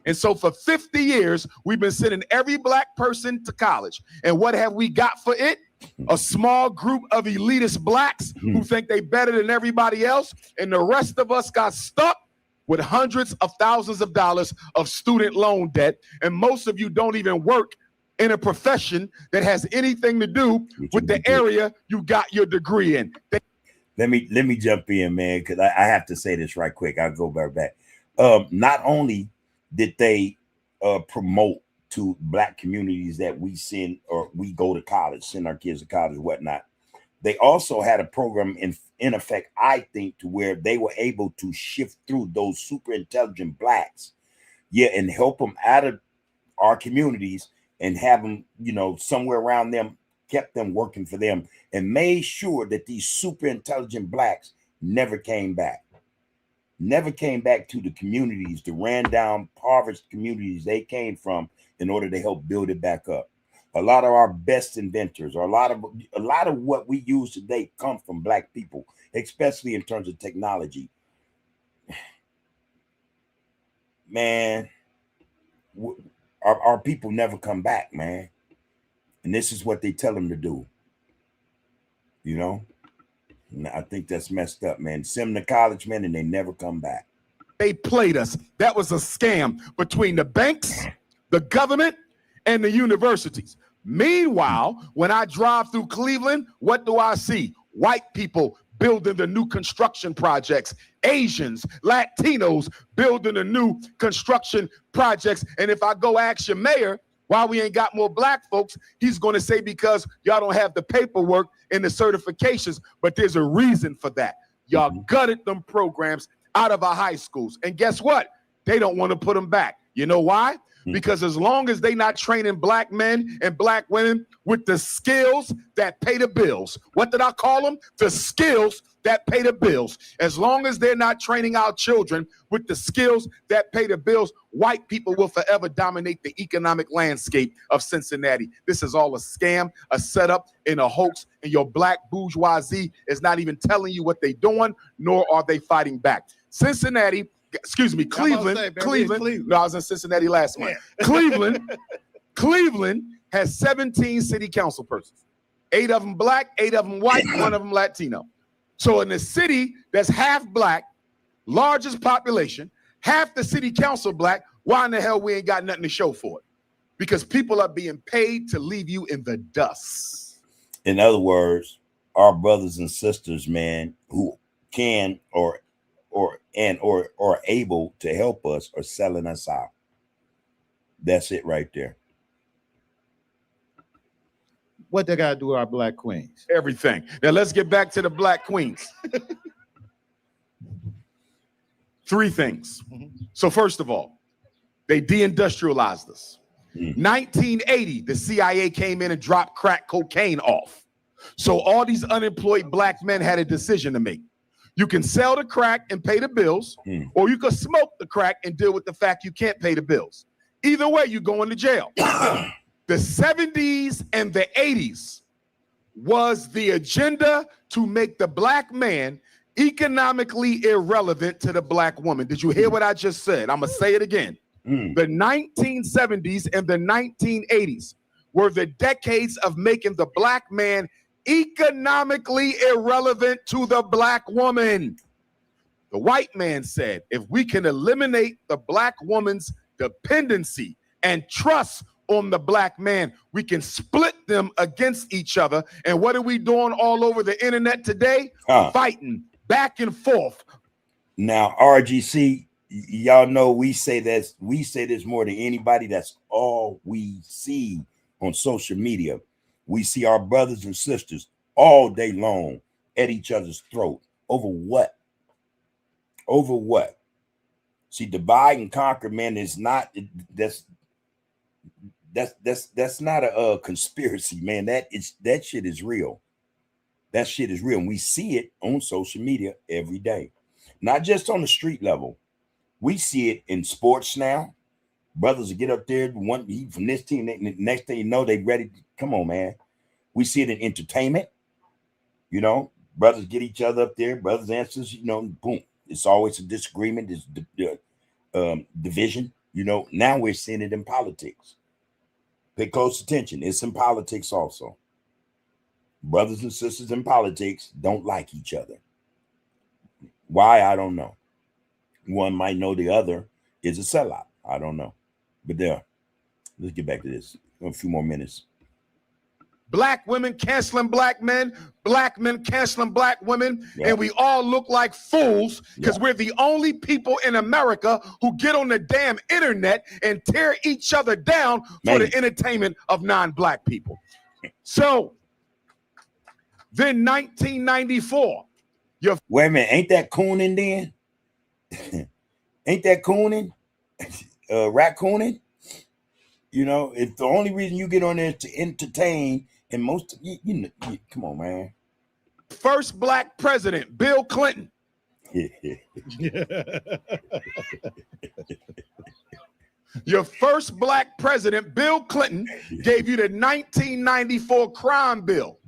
And so for 50 years, we've been sending every black person to college. And what have we got for it? A small group of elitist blacks who think they better than everybody else. And the rest of us got stuck with hundreds of thousands of dollars of student loan debt. And most of you don't even work in a profession that has anything to do with the area you got your degree in. Let me jump in, man, because I have to say this right quick. I'll go back. Not only did they promote to black communities that we send or we go to college, send our kids to college and whatnot, they also had a program in effect, I think, to where they were able to shift through those super intelligent blacks, and help them out of our communities and have them, you know, somewhere around them, kept them working for them, and made sure that these super intelligent blacks never came back to the communities, the ran down, impoverished communities they came from, in order to help build it back up. A lot of our best inventors, or a lot of what we use today, come from black people, especially in terms of technology. Man, our people never come back, man. And this is what they tell them to do. You know? And I think that's messed up, man. Send them to college, man, and they never come back. They played us. That was a scam between the banks, the government, and the universities. Meanwhile, when I drive through Cleveland, what do I see? White people building the new construction projects, Asians, Latinos building the new construction projects. And if I go ask your mayor why we ain't got more black folks, he's going to say because y'all don't have the paperwork and the certifications. But there's a reason for that. Y'all gutted them programs out of our high schools. And guess what? They don't want to put them back. You know why? because as long as they not training black men and black women with the skills that pay the bills, what did I call them? The skills that pay the bills. As long as they're not training our children with the skills that pay the bills, white people will forever dominate the economic landscape of Cincinnati. This is all a scam, a setup, and a hoax, and your black bourgeoisie is not even telling you what they're doing, nor are they fighting back. Cincinnati, excuse me, Cleveland. No, I was in Cincinnati last month. Cleveland has 17 city council persons. 8 of them black, 8 of them white, 1 of them Latino. So in the city that's half black, largest population, half the city council black, why in the hell we ain't got nothing to show for it? Because people are being paid to leave you in the dust. In other words, our brothers and sisters, man, who can or able to help us are selling us out. That's it right there. What they got to do with our black queens? Everything. Now let's get back to the black queens. 3 things. So first of all, they deindustrialized us. 1980, the CIA came in and dropped crack cocaine off. So all these unemployed black men had a decision to make. You can sell the crack and pay the bills, or you can smoke the crack and deal with the fact you can't pay the bills. Either way, you're going to jail. The 70s and the 80s was the agenda to make the black man economically irrelevant to the black woman. Did you hear what I just said? I'm going to say it again. The 1970s and the 1980s were the decades of making the black man economically irrelevant to the black woman. The white man said, if we can eliminate the black woman's dependency and trust on the black man, we can split them against each other. And what are we doing all over the internet today? Fighting back and forth. Now, RGC, y'all know we say this more than anybody. That's all we see on social media. We see our brothers and sisters all day long at each other's throat. Over what? Over what? See, divide and conquer, man, is not, that's not a conspiracy, man. That shit is real. That shit is real. And we see it on social media every day. Not just on the street level. We see it in sports now. Brothers will get up there, one from this team, next thing you know, they ready. Come on, man. We see it in entertainment. You know, brothers get each other up there, brothers and sisters, you know, boom. It's always a disagreement, there's division. You know, now we're seeing it in politics. Pay close attention. It's in politics also. Brothers and sisters in politics don't like each other. Why? I don't know. One might know the other is a sellout. I don't know. But there, let's get back to this. A few more minutes. Black women canceling black men canceling black women, and we all look like fools because we're the only people in America who get on the damn internet and tear each other down for the entertainment of non-black people. So then 1994, wait a minute, ain't that cooning then? Ain't that cooning? Raccooning? You know, if the only reason you get on there is to entertain, and most, come on, man. First black president, Bill Clinton. Your first black president, Bill Clinton, gave you the 1994 crime bill,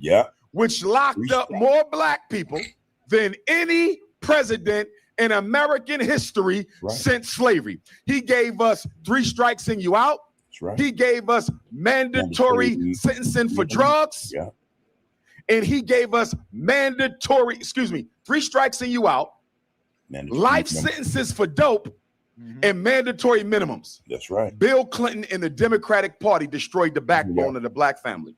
which locked up more black people than any president in American history since slavery. He gave us 3 strikes and you out. He gave us mandatory sentencing for drugs. And he gave us 3 strikes and you out, life sentences for dope, and mandatory minimums. That's right. Bill Clinton and the Democratic Party destroyed the backbone of the black family.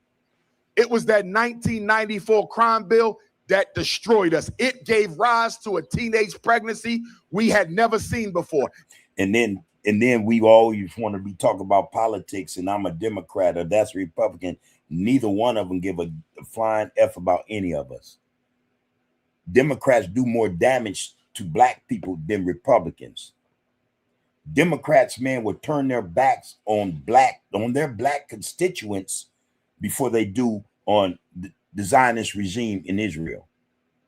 It was that 1994 crime bill that destroyed us. It gave rise to a teenage pregnancy we had never seen before. And then we always want to be talking about politics, and I'm a Democrat or that's a Republican. Neither one of them give a flying F about any of us. Democrats do more damage to black people than Republicans. Democrats, man, will turn their backs on their black constituents before they do on the Zionist regime in Israel.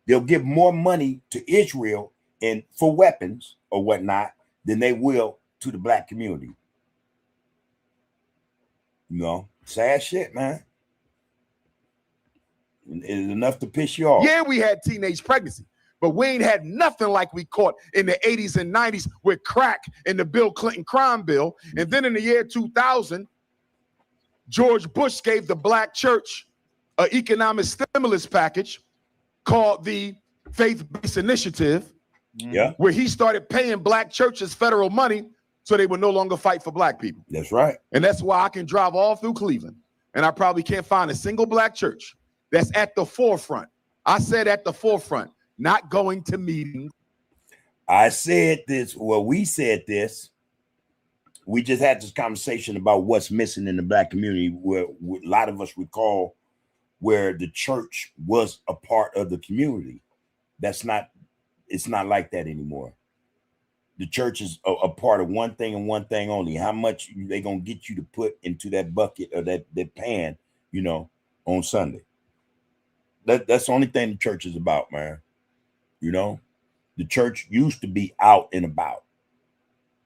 They'll give more money to Israel and for weapons or whatnot than they will to the black community. You know, sad shit, man. It's enough to piss you off. Yeah, we had teenage pregnancy, but we ain't had nothing like we caught in the 80s and 90s with crack in the Bill Clinton crime bill. And then in the year 2000, George Bush gave the black church an economic stimulus package called the Faith-Based Initiative, where he started paying black churches federal money so they would no longer fight for black people. That's right. And that's why I can drive all through Cleveland, and I probably can't find a single black church that's at the forefront. I said at the forefront, not going to meetings. I said this, well, we said this. We just had this conversation about what's missing in the black community, where a lot of us recall where the church was a part of the community. It's not like that anymore. The church is a part of one thing and one thing only. How much they gonna get you to put into that bucket or that pan, you know, on Sunday. That's the only thing the church is about, man. You know, the church used to be out and about.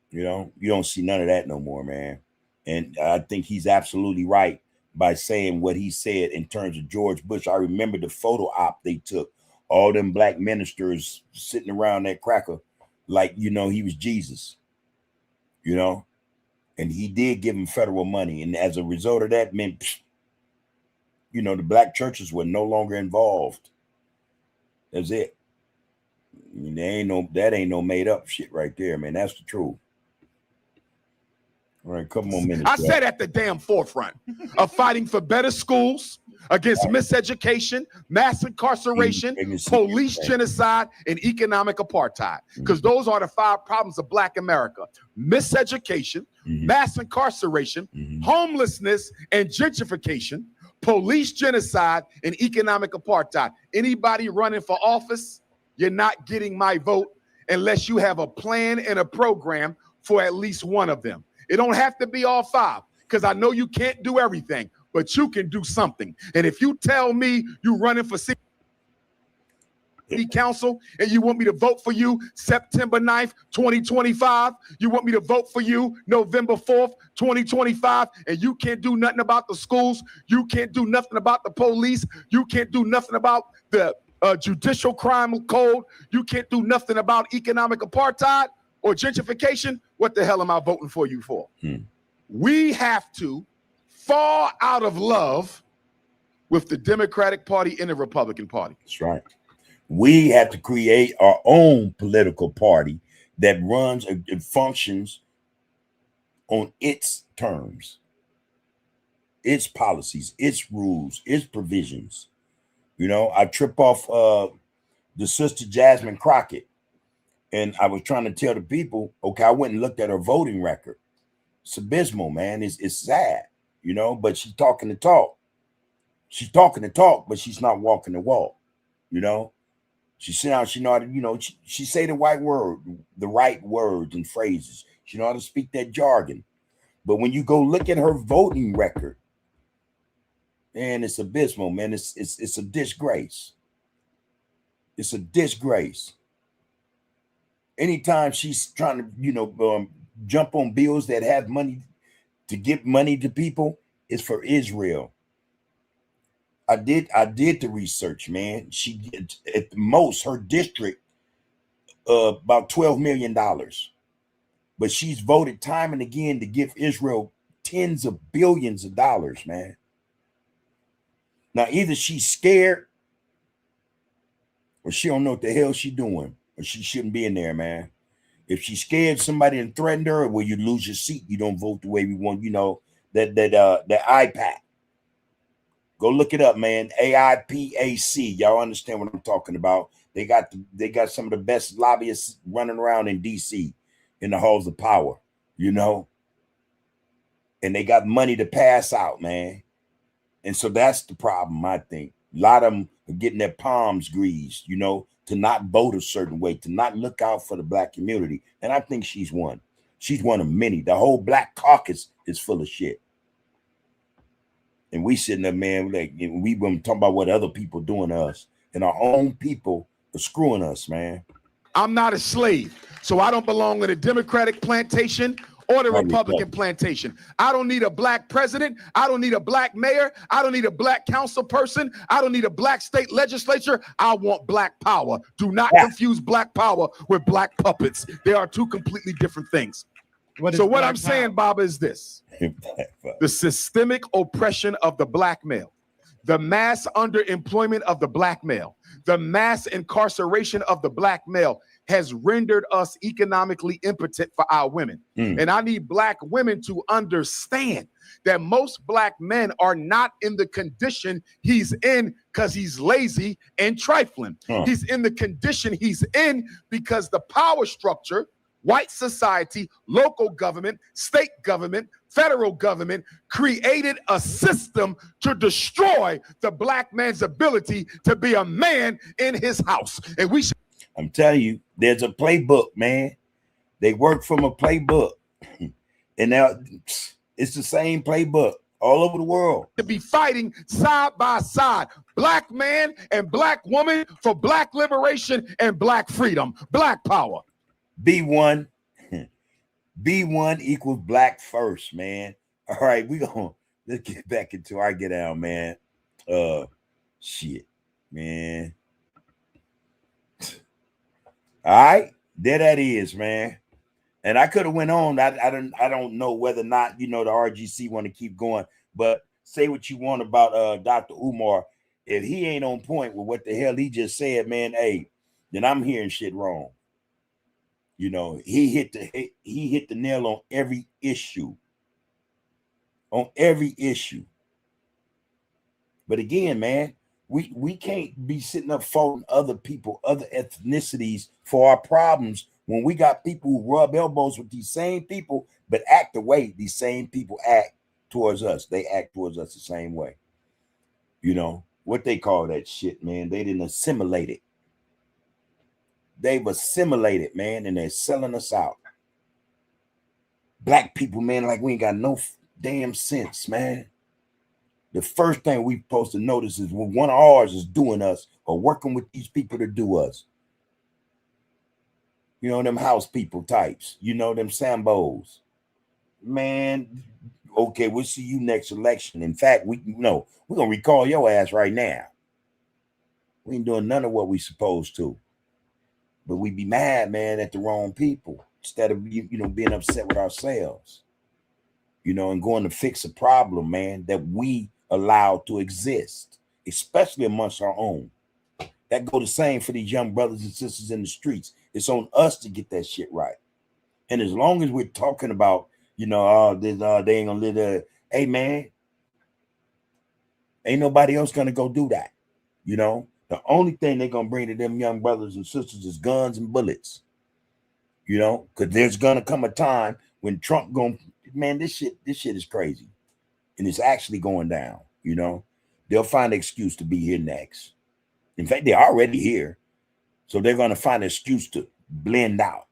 You know, you don't see none of that no more, man. And I think he's absolutely right by saying what he said in terms of George Bush. I remember the photo op they took, all them black ministers sitting around that cracker like, you know, he was Jesus, you know, and he did give him federal money. And as a result of that, meant, you know, the black churches were no longer involved. That's it. I mean, that ain't no made up shit right there, man. That's the truth. All right, a couple more minutes. I said at the damn forefront of fighting for better schools, against miseducation, mass incarceration, police genocide, and economic apartheid. Because those are the 5 problems of black America: miseducation, mass incarceration, homelessness, and gentrification, police genocide, and economic apartheid. Anybody running for office, you're not getting my vote unless you have a plan and a program for at least one of them. It don't have to be all 5, because I know you can't do everything, but you can do something. And if you tell me you're running for city council and you want me to vote for you September 9th, 2025, you want me to vote for you November 4th, 2025, and you can't do nothing about the schools, you can't do nothing about the police, you can't do nothing about the judicial crime code, you can't do nothing about economic apartheid or gentrification, what the hell am I voting for you for? We have to fall out of love with the Democratic Party and the Republican Party. That's right. We have to create our own political party that runs and functions on its terms, its policies, its rules, its provisions. You know, I trip off the sister Jasmine Crockett, and I was trying to tell the people, okay, I went and looked at her voting record. It's abysmal, man. It's sad, you know, but she's talking the talk. She's talking the talk, but she's not walking the walk, you know. She sit down, she know how to, you know, she say the right words and phrases. She know how to speak that jargon. But when you go look at her voting record, man, it's abysmal, man. It's a disgrace. It's a disgrace. Anytime she's trying to, you know, jump on bills that have money to give money to people, it's for Israel. I did the research, man. She did, at the most, her district about $12 million. But she's voted time and again to give Israel tens of billions of dollars, man. Now, either she's scared or she don't know what the hell she's doing, or she shouldn't be in there, man. If she's scared somebody and threatened her, well, you lose your seat. You don't vote the way we want, you know, that IPAC. Go look it up, man. AIPAC. Y'all understand what I'm talking about. They got some of the best lobbyists running around in DC in the halls of power, you know. And they got money to pass out, man. And so that's the problem, I think. A lot of them are getting their palms greased, you know, to not vote a certain way, to not look out for the black community. And I think she's one. She's one of many. The whole black caucus is full of shit. And we sitting there, man, like we been talking about what other people doing to us, and our own people are screwing us, man. I'm not a slave, so I don't belong in the Democratic plantation or the Republican plantation. I don't need a black president. I don't need a black mayor. I don't need a black council person. I don't need a black state legislature. I want black power. Do not confuse black power with black puppets. They are two completely different things. So what I'm saying, Baba, is this. The systemic oppression of the black male, the mass underemployment of the black male, the mass incarceration of the black male has rendered us economically impotent for our women. And I need black women to understand that most black men are not in the condition he's in because he's lazy and trifling. He's in the condition he's in because the power structure, white society, local government, state government, federal government created a system to destroy the black man's ability to be a man in his house. And we should. I'm telling you, there's a playbook, man. They work from a playbook. And now it's the same playbook all over the world. To be fighting side by side, black man and black woman for black liberation and black freedom, black power. B1 equals black first, man. All right, let's get back into our get out, man. Shit, man. All right, there that is, man. And I could have went on. I don't know whether or not, the RGC want to keep going, but say what you want about Dr. Umar. If he ain't on point with what the hell he just said, man, hey, then I'm hearing shit wrong. He hit the nail on every issue. On every issue. But again, man, we can't be sitting up faulting other people, other ethnicities for our problems when we got people who rub elbows with these same people, but act the way these same people act towards us. They act towards us the same way. What they call that shit, man. They didn't assimilate it. They've assimilated, man, and they're selling us out. Black people, man, like we ain't got no damn sense, man. The first thing we supposed to notice is when one of ours is doing us or working with these people to do us. Them house people types, them Sambos. Man, okay, we'll see you next election. In fact, we're going to recall your ass right now. We ain't doing none of what we supposed to. But we be mad, man, at the wrong people instead of, being upset with ourselves, and going to fix a problem, man, that we allow to exist, especially amongst our own. That go the same for these young brothers and sisters in the streets. It's on us to get that shit right. And as long as we're talking about, they ain't gonna live there. Hey, man, ain't nobody else gonna go do that. The only thing they're gonna bring to them young brothers and sisters is guns and bullets. Because there's gonna come a time when Trump man, this shit is crazy. And it's actually going down, They'll find an excuse to be here next. In fact, they're already here. So they're gonna find an excuse to blend out.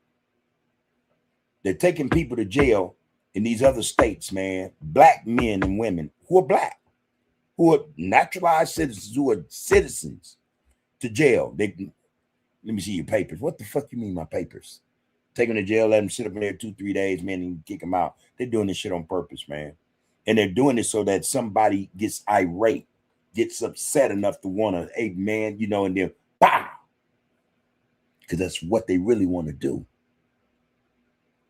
They're taking people to jail in these other states, man. Black men and women who are black, who are naturalized citizens, who are citizens, to jail. Let me see your papers. What the fuck you mean my papers? Take them to jail, let them sit up in there 2-3 days, man, and kick them out. They're doing this shit on purpose, man. And they're doing it so that somebody gets irate, gets upset enough to want to, hey, man, and then pow. Because that's what they really want to do.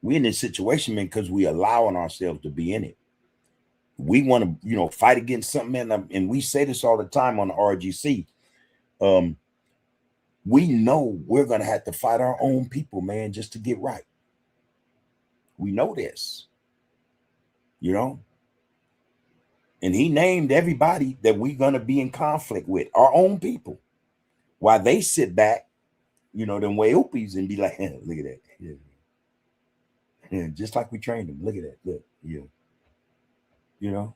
We're in this situation, man, because we allowing ourselves to be in it. We want to, fight against something, man, and we say this all the time on the RGC. We know we're going to have to fight our own people, man, just to get right. We know this, And he named everybody that we're going to be in conflict with, our own people, while they sit back, them way oopies and be like, hey, look at that. Yeah, just like we trained them. Look at that. Look, yeah.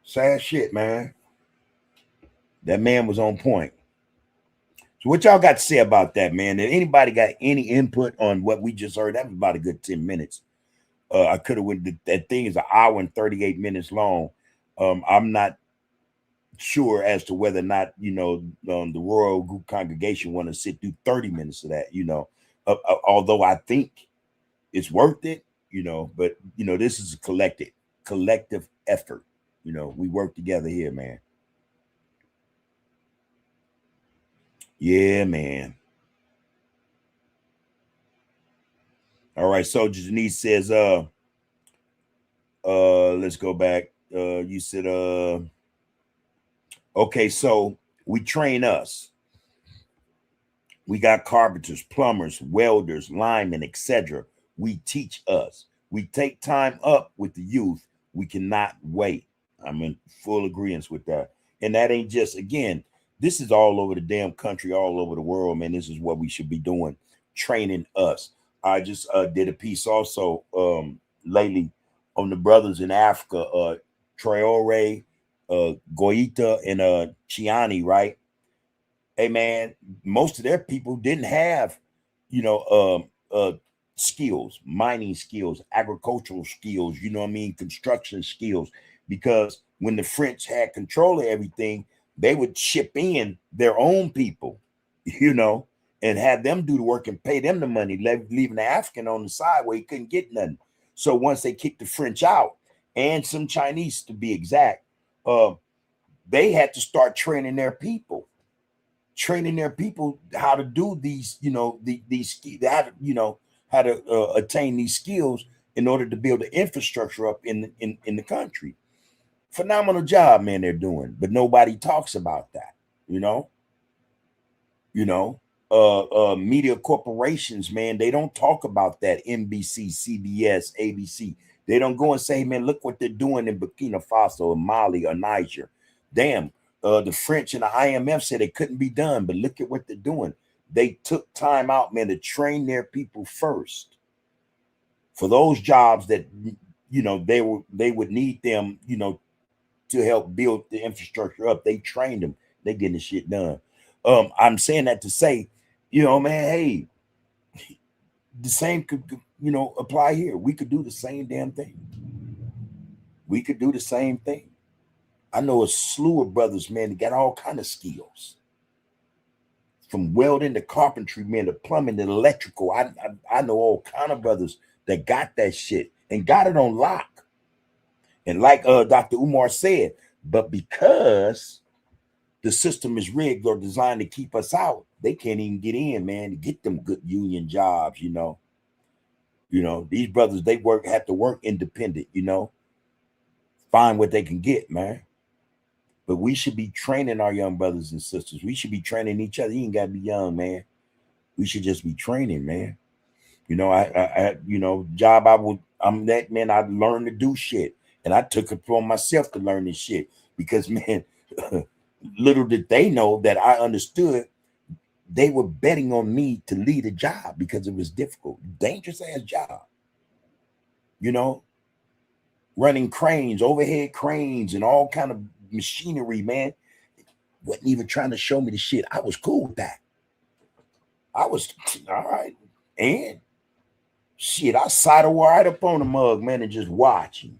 Sad shit, man. That man was on point. So what y'all got to say about that, man? Did anybody got any input on what we just heard? That was about a good 10 minutes. I could have went, that thing is an hour and 38 minutes long. I'm not sure as to whether or not, you know, the Royal Group congregation want to sit through 30 minutes of that, you know, although I think it's worth it, you know, but, you know, this is a collective effort. You know, we work together here, man. Yeah, man. All right, Soldier Denise says, let's go back. You said, okay, so we train us. We got carpenters, plumbers, welders, linemen, etc. We teach us. We take time up with the youth. We cannot wait. I'm in full agreement with that. And that ain't just, again, this is all over the damn country, all over the world, man. This is what we should be doing, training us. I just did a piece also lately on the brothers in Africa, Traore, Goita, and Chiani, right? Hey, man, most of their people didn't have, you know, skills, mining skills, agricultural skills, you know what I mean, construction skills, because when the French had control of everything, they would ship in their own people, you know, and have them do the work and pay them the money, leaving the African on the side where he couldn't get nothing. So once they kicked the French out, and some Chinese to be exact, they had to start training their people how to do these, you know, these, you know, how to attain these skills in order to build the infrastructure up in the country. Phenomenal job, man, they're doing, but nobody talks about that, you know. Media corporations, man, they don't talk about that. NBC, CBS, ABC, they don't go and say, man, look what they're doing in Burkina Faso or Mali or Niger. Damn, the French and the IMF said it couldn't be done, but look at what they're doing. They took time out, man, to train their people first for those jobs that, you know, they would need them, you know, to help build the infrastructure up. They trained them. They getting the shit done. I'm saying that to say, you know, man, hey, the same could, you know, apply here. We could do the same damn thing. We could do the same thing. I know a slew of brothers, man, that got all kind of skills. From welding to carpentry, man, to plumbing to electrical. I know all kind of brothers that got that shit and got it on lock. And like Dr. Umar said, but because the system is rigged or designed to keep us out, they can't even get in, man, to get them good union jobs, you know. You know, these brothers, they have to work independent, you know, find what they can get, man. But we should be training our young brothers and sisters. We should be training each other. You ain't got to be young, man. We should just be training, man. You know, I you know, job I'm that, man, I learned to do shit. And I took it upon myself to learn this shit because, man, little did they know that I understood they were betting on me to lead a job because it was difficult, dangerous ass job. You know, running cranes, overhead cranes, and all kind of machinery, man. Wasn't even trying to show me the shit. I was cool with that. I was all right. And shit, I sidle right up on the mug, man, and just watching.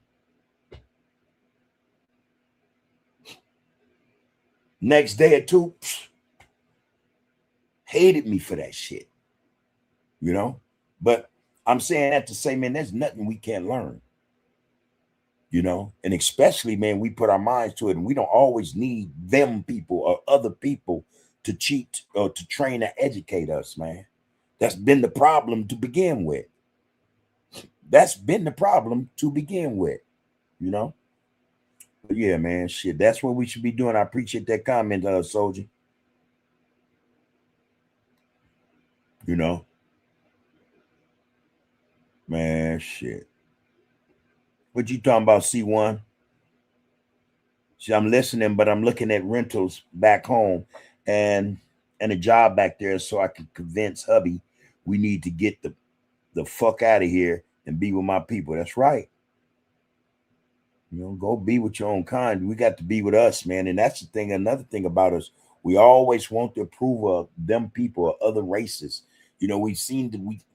Next day or two, hated me for that shit. You know? But I'm saying that to say, man, there's nothing we can't learn. You know, and especially, man, we put our minds to it, and we don't always need them people or other people to cheat or to train or educate us, man. That's been the problem to begin with. That's been the problem to begin with, you know. But yeah, man, shit, that's what we should be doing. I appreciate that comment, Soldier. You know, man, shit. What you talking about, C1? See, I'm listening, but I'm looking at rentals back home and a job back there so I can convince hubby we need to get the fuck out of here and be with my people. That's right. You know, go be with your own kind. We got to be with us, man. And that's the thing. Another thing about us, We always want the approval of them people or other races. You know, we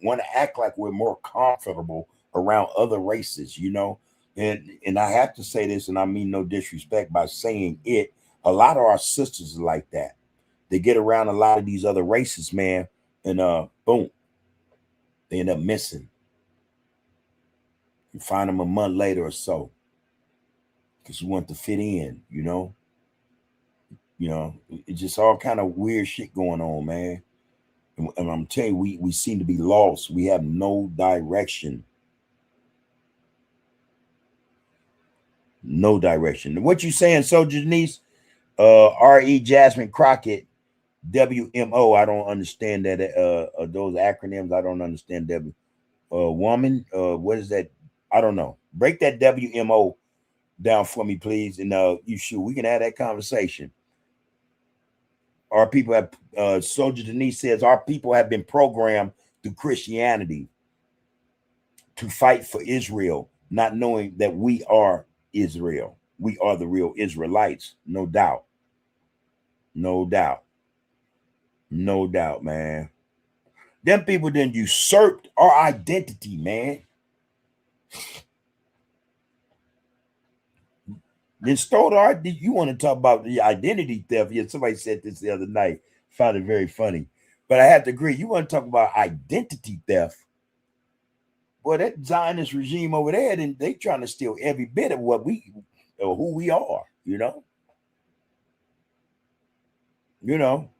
want to act like we're more comfortable around other races, you know. And I have to say this, and I mean no disrespect by saying it. A lot of our sisters are like that. They get around a lot of these other races, man, and boom, they end up missing. You find them a month later or so because you want to fit in, you know. You know, it's just all kind of weird shit going on, man. And I'm telling you, we seem to be lost. We have no direction. No direction. What you saying, Soldier Denise? R.E. Jasmine Crockett, WMO. I don't understand that. Those acronyms, I don't understand. Woman, what is that? I don't know. Break that WMO down for me, please. And we can have that conversation. Our people have, Soldier Denise says, our people have been programmed through Christianity to fight for Israel, not knowing that we are Israel. We are the real Israelites, no doubt. No doubt. No doubt, man. Them people then usurped our identity, man. Then stole our, you want to talk about the identity theft? Yeah, somebody said this the other night. Found it very funny. But I have to agree, you want to talk about identity theft? Boy, that Zionist regime over there, they trying to steal every bit of what we, or who we are, you know? You know?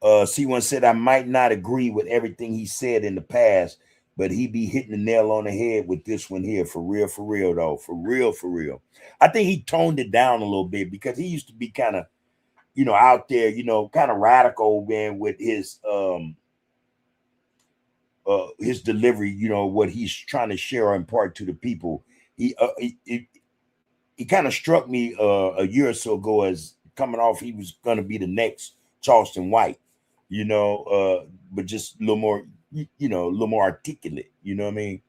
C1 said, I might not agree with everything he said in the past, but he be hitting the nail on the head with this one here. For real, though. For real. I think he toned it down a little bit because he used to be kind of, you know, out there, you know, kind of radical, man, with his delivery, you know, what he's trying to share or impart to the people. He kind of struck me a year or so ago as coming off, he was going to be the next Charleston White, you know, but just a little more, you know, a little more articulate, you know what I mean?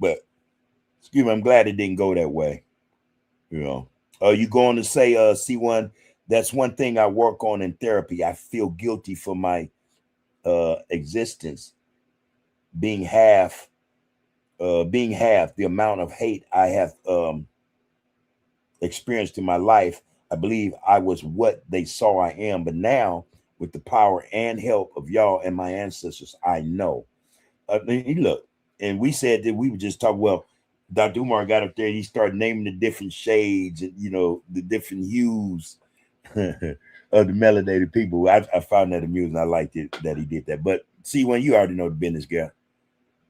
But excuse me, I'm glad it didn't go that way, you know. You going to say, C1, that's one thing I work on in therapy. I feel guilty for my existence being half the amount of hate I have experienced in my life. I believe I was what they saw I am, but now with the power and help of y'all and my ancestors, I know. Look, and we said that we would just talk. Well, Dr. Umar got up there and he started naming the different shades and, you know, the different hues of the melanated people. I found that amusing. I liked it that he did that. But see, when you already know the business, girl,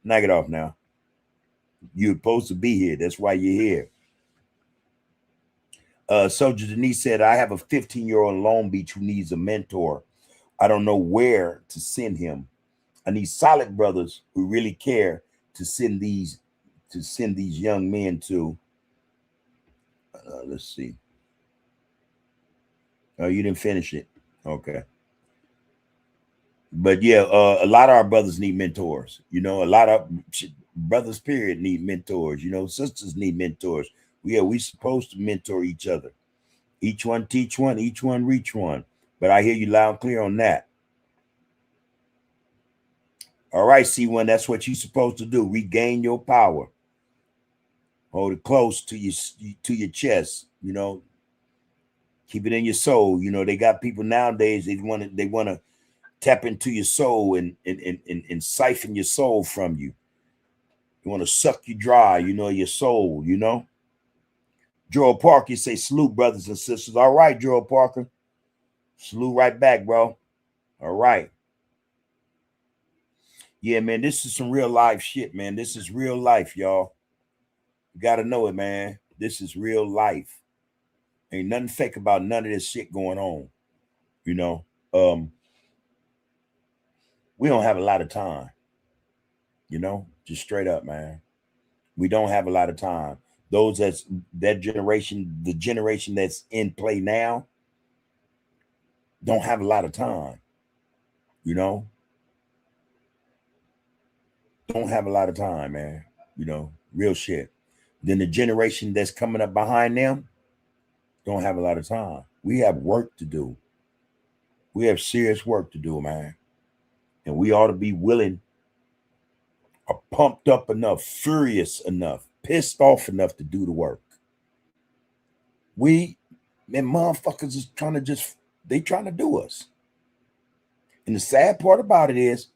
knock it off now. You're supposed to be here. That's why you're here. Soldier Denise said, I have a 15-year-old in Long Beach who needs a mentor. I don't know where to send him. I need solid brothers who really care to send these young men to. Let's see. Oh, you didn't finish it. Okay. But yeah, a lot of our brothers need mentors. You know, a lot of brothers, period, need mentors. You know, sisters need mentors. We supposed to mentor each other. Each one teach one, each one reach one. But I hear you loud and clear on that. All right, C1, that's what you're supposed to do. Regain your power. Hold it close to your chest. You know, keep it in your soul. You know, they got people nowadays, they want to tap into your soul and siphon your soul from you. You want to suck you dry, you know, your soul, you know. Joel Parker, you say salute, brothers and sisters. All right, Joel Parker. Salute right back, bro. All right. Yeah, man, this is some real life shit, man. This is real life, y'all. You got to know it, man. This is real life. Ain't nothing fake about none of this shit going on. You know, we don't have a lot of time. You know, just straight up, man. We don't have a lot of time. That generation, the generation that's in play now, don't have a lot of time. You know, don't have a lot of time, man. You know, real shit. then the generation that's coming up behind them don't have a lot of time. We have work to do. We have serious work to do, man. And we ought to be willing, or pumped up enough, furious enough, pissed off enough to do the work. Motherfuckers is trying to do us. And the sad part about it is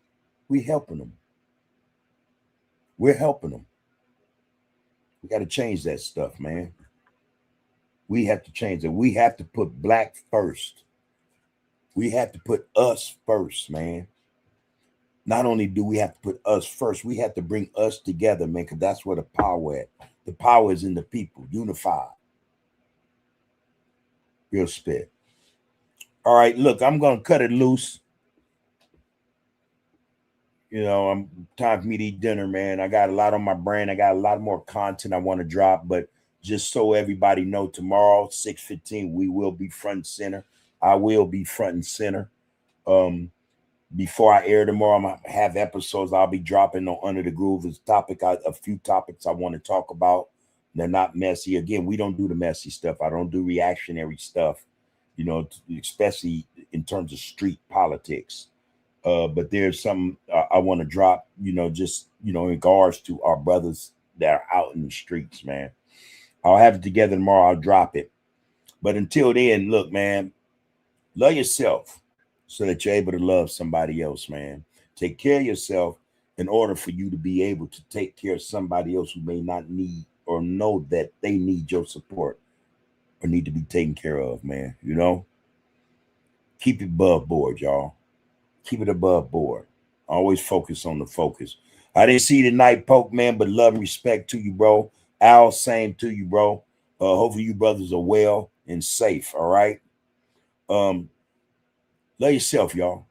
we helping them. We're helping them. We got to change that stuff, man. We have to change it. We have to put black first. We have to put us first, man. Not only do we have to put us first, we have to bring us together, man, because that's where the power is. The power is in the people, unified. Real spit. All right, look, I'm going to cut it loose. You know, time for me to eat dinner, man. I got a lot on my brain. I got a lot more content I want to drop, but just so everybody know, tomorrow, 6:15, we will be front and center. I will be front and center. Before I air tomorrow, I'm going to have episodes I'll be dropping on Under the Groove. It's a few topics I want to talk about. They're not messy. Again, we don't do the messy stuff. I don't do reactionary stuff, you know, especially in terms of street politics. But there's something I want to drop, you know, just, you know, in regards to our brothers that are out in the streets, man. I'll have it together tomorrow. I'll drop it. But until then, look, man, love yourself so that you're able to love somebody else, man. Take care of yourself in order for you to be able to take care of somebody else who may not need or know that they need your support or need to be taken care of, man. You know, keep it above board, y'all. Keep it above board. Always focus on the focus. I didn't see the night poke, man, but love and respect to you, bro. Al, same to you, bro. Hopefully you brothers are well and safe, all right? Love yourself, y'all.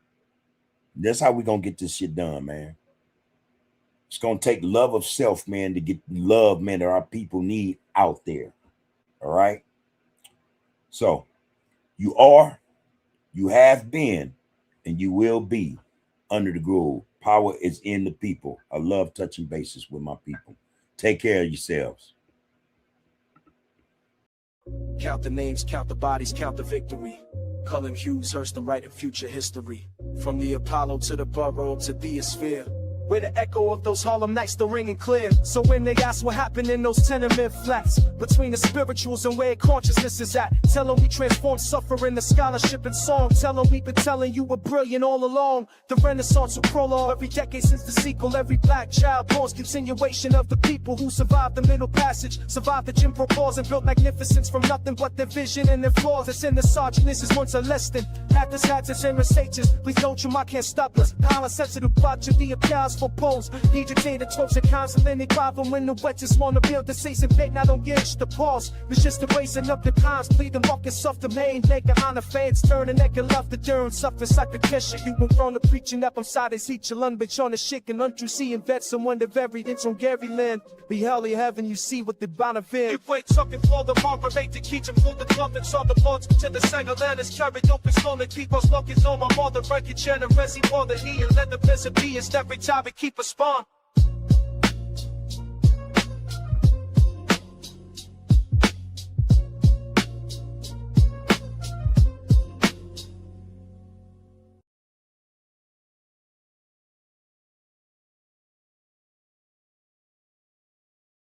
That's how we're going to get this shit done, man. It's going to take love of self, man, to get love, man, that our people need out there, all right? So you are, you have been, and you will be Under the Groove. Power is in the people. I love touching bases with my people. Take care of yourselves. Count the names, count the bodies, count the victory. Cullen Hughes, Hurst, and writing future history. From the Apollo to the borough to the sphere. Where the echo of those Harlem nights still ringing clear. So when they ask what happened in those tenement flats, between the spirituals and where consciousness is at, tell them we transform suffering to scholarship and song. Tell them we've been telling you we're brilliant all along. The Renaissance will prologue every decade since the sequel. Every black child born's continuation of the people who survived the Middle Passage, survived the Jim Crow laws, and built magnificence from nothing but their vision and their flaws. That's in the sergeant. This is once a less than actors, hats, and reciters. Please don't you, I can't stop us. Power sensitive, watch of the applause for polls. Need your data, tropes, and constantly problem when the wet just wanna build the season bait. Now don't get the pause. It's just erasing up the times. Plead the market soft domain. Make it honor fans. Turn the neck and love the dirt. Suffer sacrifice. You went from the preaching up on side as each alone, bitch on the shit and untrue seeing vet someone the very inch on Gary Land. Be hell in heaven, you see what the bound in. If wait something for the moderate to keep him full the club and saw the boards to the single land is carried open slowly. Keep us looking on my mother, break your channel, resi more than he and let the peasant be. It's every time we keep a spawn.